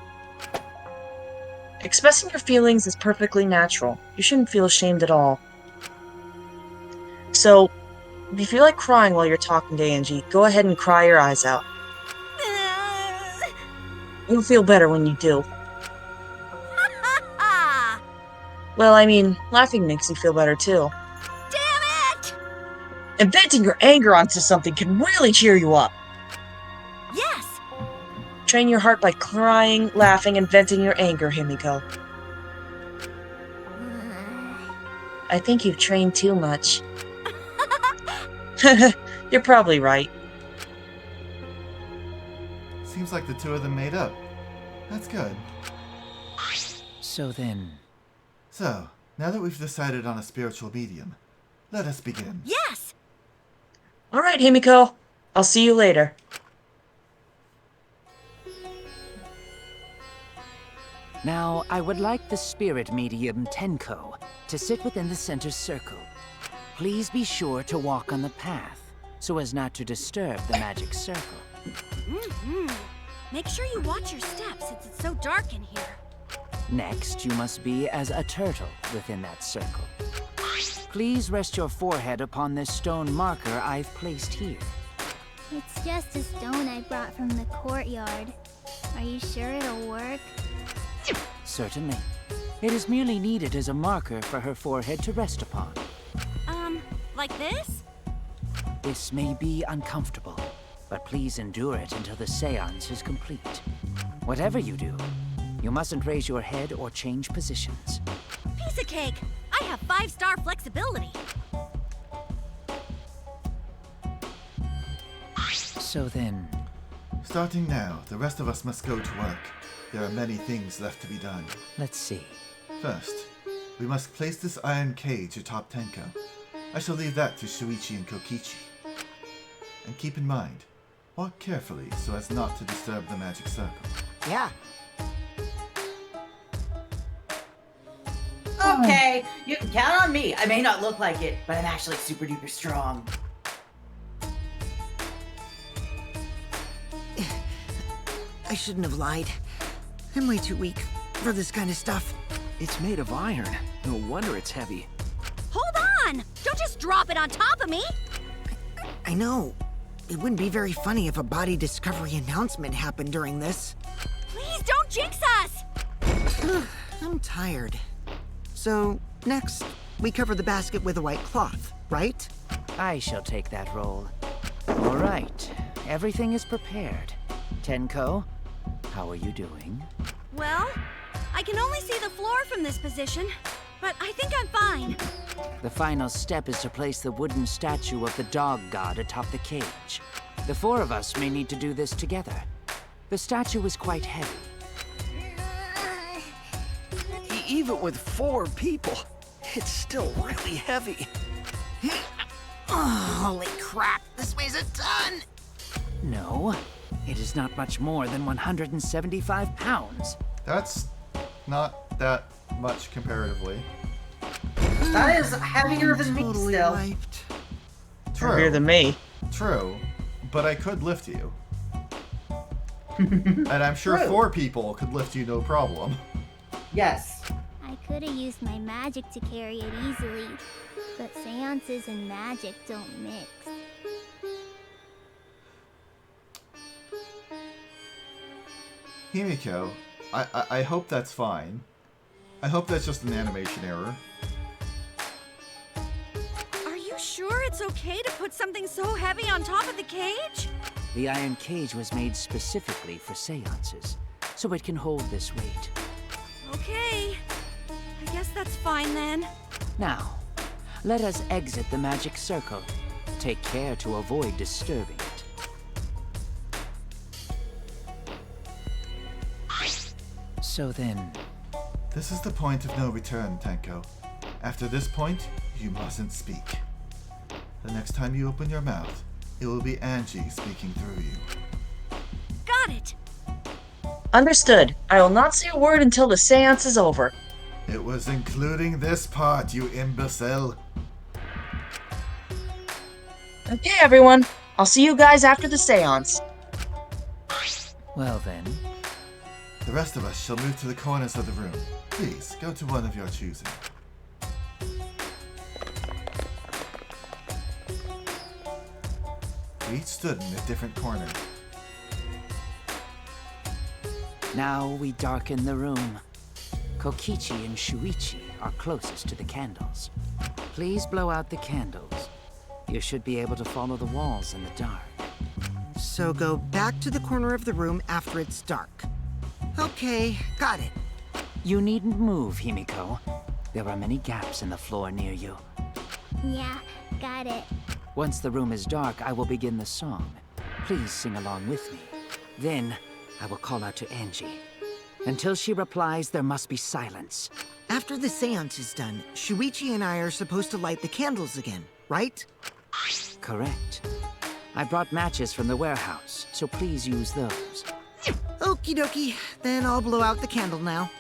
Expressing your feelings is perfectly natural. You shouldn't feel ashamed at all. So, if you feel like crying while you're talking to Angie, go ahead and cry your eyes out. You'll feel better when you do. Well, I mean, laughing makes you feel better too. Damn it! And venting your anger onto something can really cheer you up. Yes. Train your heart by crying, laughing, and venting your anger, Himiko. I think you've trained too much. You're probably right. Seems like the two of them made up. That's good. So then. So, now that we've decided on a spiritual medium, let us begin. Yes. Alright, Himiko. I'll see you later. Now, I would like the spirit medium Tenko to sit within the center circle. Please be sure to walk on the path, so as not to disturb the magic circle. Make sure you watch your steps since it's so dark in here. Next, you must be as a turtle within that circle. Please rest your forehead upon this stone marker I've placed here. It's just a stone I brought from the courtyard. Are you sure it'll work? Certainly. It is merely needed as a marker for her forehead to rest upon. Like this? This may be uncomfortable, but please endure it until the seance is complete. Whatever you do, you mustn't raise your head or change positions. Piece of cake! I have 5-star flexibility. So then, Starting now, the rest of us must go to work. There are many things left to be done. let's see. First, we must place this iron cage atop Tenko. I shall leave that to Shuichi and Kokichi. And keep in mind, walk carefully so as not to disturb the magic circle. Yeah. Okay, you can count on me. I may not look like it, but I'm actually super duper strong. I shouldn't have lied. I'm way too weak for this kind of stuff. It's made of iron. No wonder it's heavy. Hold on! Don't just drop it on top of me! I know. It wouldn't be very funny if a body discovery announcement happened during this. Please don't jinx us! I'm tired. So, next, we cover the basket with a white cloth, right? I shall take that role. All right, everything is prepared. Tenko, how are you doing? Well, I can only see the floor from this position, but I think I'm fine. The final step is to place the wooden statue of the dog god atop the cage. The four of us may need to do this together. The statue is quite heavy. Even with 4 people, it's still really heavy. Oh, holy crap, this weighs a ton! No, it is not much more than 175 pounds. That's not that much comparatively. That is heavier than me still. Wiped. True. Heavier than me. True, but I could lift you. And I'm sure True. 4 people could lift you no problem. Yes. I could have used my magic to carry it easily, but seances and magic don't mix. Himiko, I hope that's fine. I hope that's just an animation error. Are you sure it's okay to put something so heavy on top of the cage? The iron cage was made specifically for seances, so it can hold this weight. Okay. I guess that's fine then. Now, let us exit the magic circle. Take care to avoid disturbing it. So then, This is the point of no return, Tenko. After this point, you mustn't speak. The next time you open your mouth, it will be Angie speaking through you. Got it! Understood. I will not say a word until the seance is over. It was including this part, you imbecile. Okay, everyone. I'll see you guys after the seance. well then, The rest of us shall move to the corners of the room. Please, go to one of your choosing. We each stood in a different corner. now we darken the room. Kokichi and Shuichi are closest to the candles. Please blow out the candles. You should be able to follow the walls in the dark. So go back to the corner of the room after it's dark. Okay, got it. You needn't move, Himiko. There are many gaps in the floor near you. Yeah, got it. Once the room is dark, I will begin the song. Please sing along with me. Then, I will call out to Angie. Until she replies, there must be silence. After the seance is done, Shuichi and I are supposed to light the candles again, right? Correct. I brought matches from the warehouse, so please use those. Okie dokie, then I'll blow out the candle now.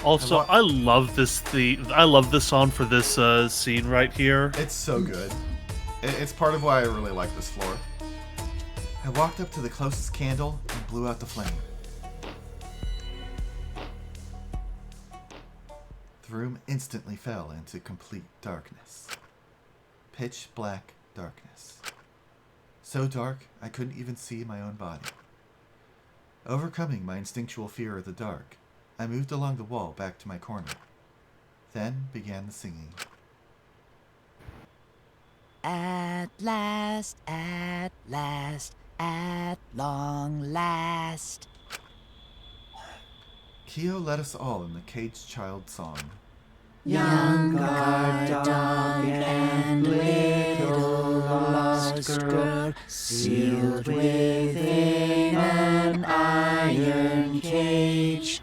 Also, I love this I love the song for this scene right here. It's so good. It's part of why I really like this floor. I walked up to the closest candle and blew out the flame. The room instantly fell into complete darkness. Pitch black darkness. So dark, I couldn't even see my own body. Overcoming my instinctual fear of the dark, I moved along the wall back to my corner. Then began the singing. At last, at long last. Kyo led us all in the Caged Child song. Young guard dog and little lost girl, sealed within an iron cage.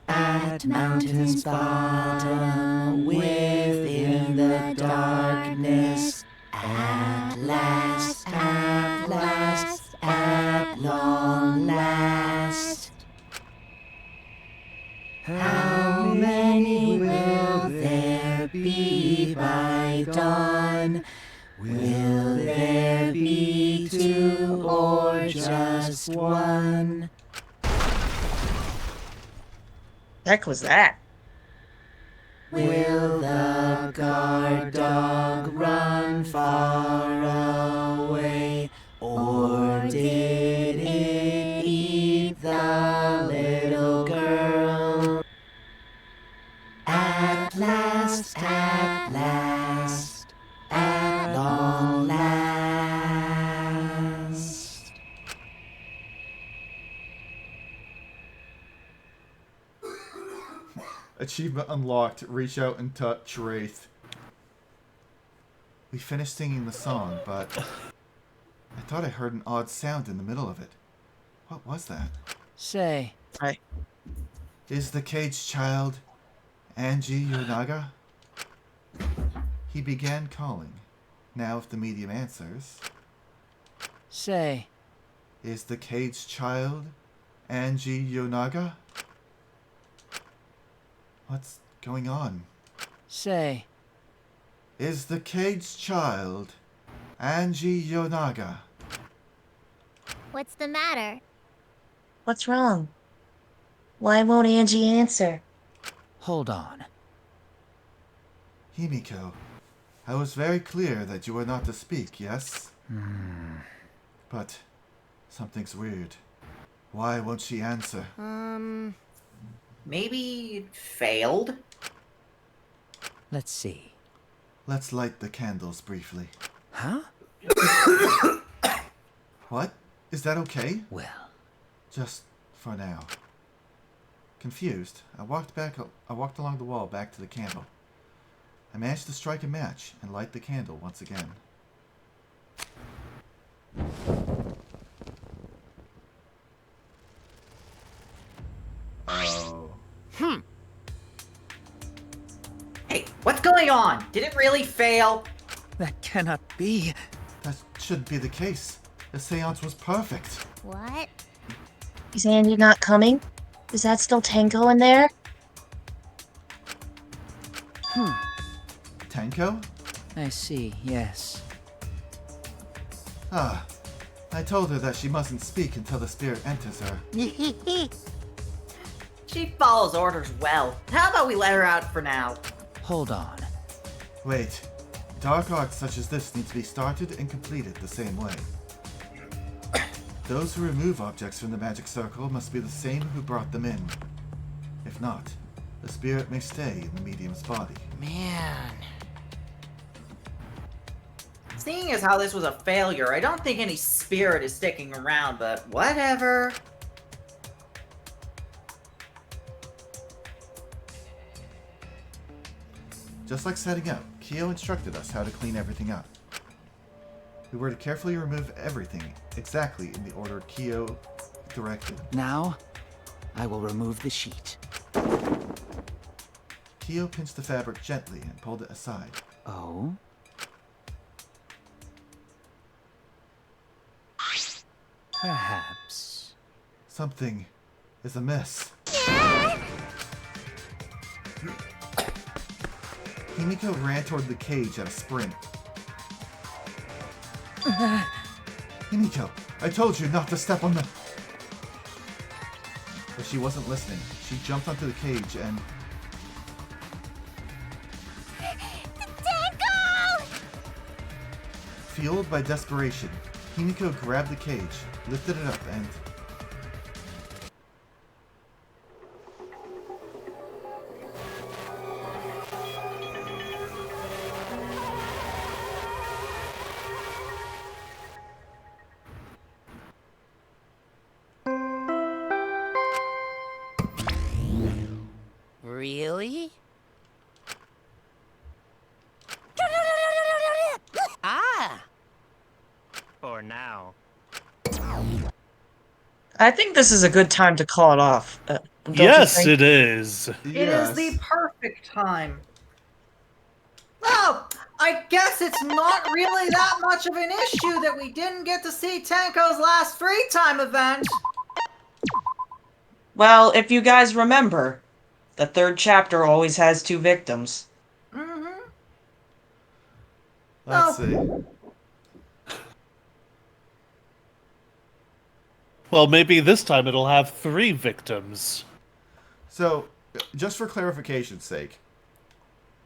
At mountain's bottom, within the darkness, at last, at long last. How many will there be by dawn? Will there be two or just one? Heck was that? Will the guard dog run far away, or did it eat the little girl? At last, at long last. Achievement unlocked. Reach out and touch Wraith. We finished singing the song, but I thought I heard an odd sound in the middle of it. What was that? Say. Hi. Is the caged child Angie Yonaga? He began calling. Now if the medium answers. Say. Is the caged child Angie Yonaga? What's going on? Say. Is the caged child Angie Yonaga? What's the matter? What's wrong? Why won't Angie answer? Hold on. Himiko, I was very clear that you were not to speak, yes? But something's weird. Why won't she answer? Maybe it failed? Let's see. Let's light the candles briefly. Huh? What? Is that okay? Well. Just for now. Confused, I walked along the wall back to the candle. I managed to strike a match and light the candle once again. Oh. Hey, what's going on? Did it really fail? That cannot be. That shouldn't be the case. The seance was perfect. What? Is Angie not coming? Is that still Tango in there? Tanko? I see, yes. Ah. I told her that she mustn't speak until the spirit enters her. She follows orders well. How about we let her out for now? Hold on. Wait. Dark arts such as this need to be started and completed the same way. Those who remove objects from the magic circle must be the same who brought them in. If not, the spirit may stay in the medium's body. Man. Seeing as how this was a failure, I don't think any spirit is sticking around, but whatever. Just like setting up, Kyo instructed us how to clean everything up. We were to carefully remove everything exactly in the order Kyo directed. Now, I will remove the sheet. Kyo pinched the fabric gently and pulled it aside. Oh? Perhaps. Something is amiss. Himiko ran toward the cage at a sprint. Himiko, I told you not to step on the... But she wasn't listening. She jumped onto the cage and... Tango! Fueled by desperation, Himiko grabbed the cage, lifted it up, and... Really? Really? Ah! For now. I think this is a good time to call it off. Don't you Yes, think? it is. It is the perfect time. Well, I guess it's not really that much of an issue that we didn't get to see Tenko's last free time event. Well, if you guys remember, the third chapter always has 2 victims. Mm-hmm. Let's see. Well, maybe this time it'll have 3 victims. So, just for clarification's sake,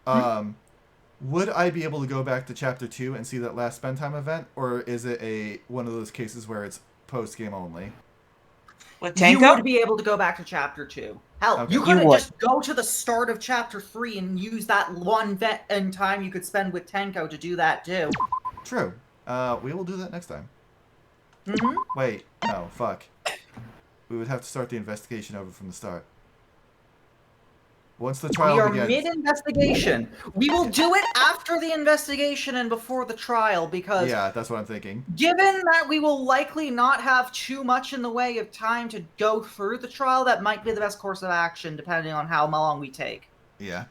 would I be able to go back to Chapter 2 and see that last spend time event, or is it one of those cases where it's post-game only? With You Tenko? would be able to go back to Chapter 2. Hell, Okay. you You couldn't would. just go to the start of Chapter 3 and use that one vet and time you could spend with Tenko to do that too. True. We will do that next time. Mm-hmm. Wait, no, fuck. We would have to start the investigation over from the start. Once the trial We are begins. mid-investigation. We will do it after the investigation and before the trial because Yeah, that's what I'm thinking. given that we will likely not have too much in the way of time to go through the trial, that might be the best course of action depending on how long we take. Yeah.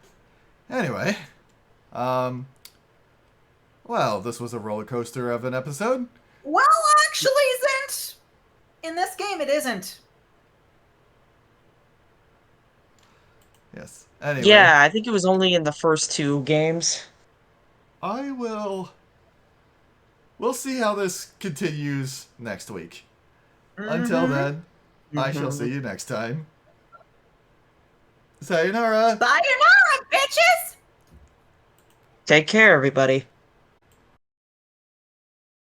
Anyway. Well, this was a roller coaster of an episode. Well, actually isn't. In this game, it isn't. Yes. Anyway. Yeah, I think it was only in the first 2 games. We'll see how this continues next week. Until then, I shall see you next time. Sayonara! Sayonara, bitches! Take care, everybody.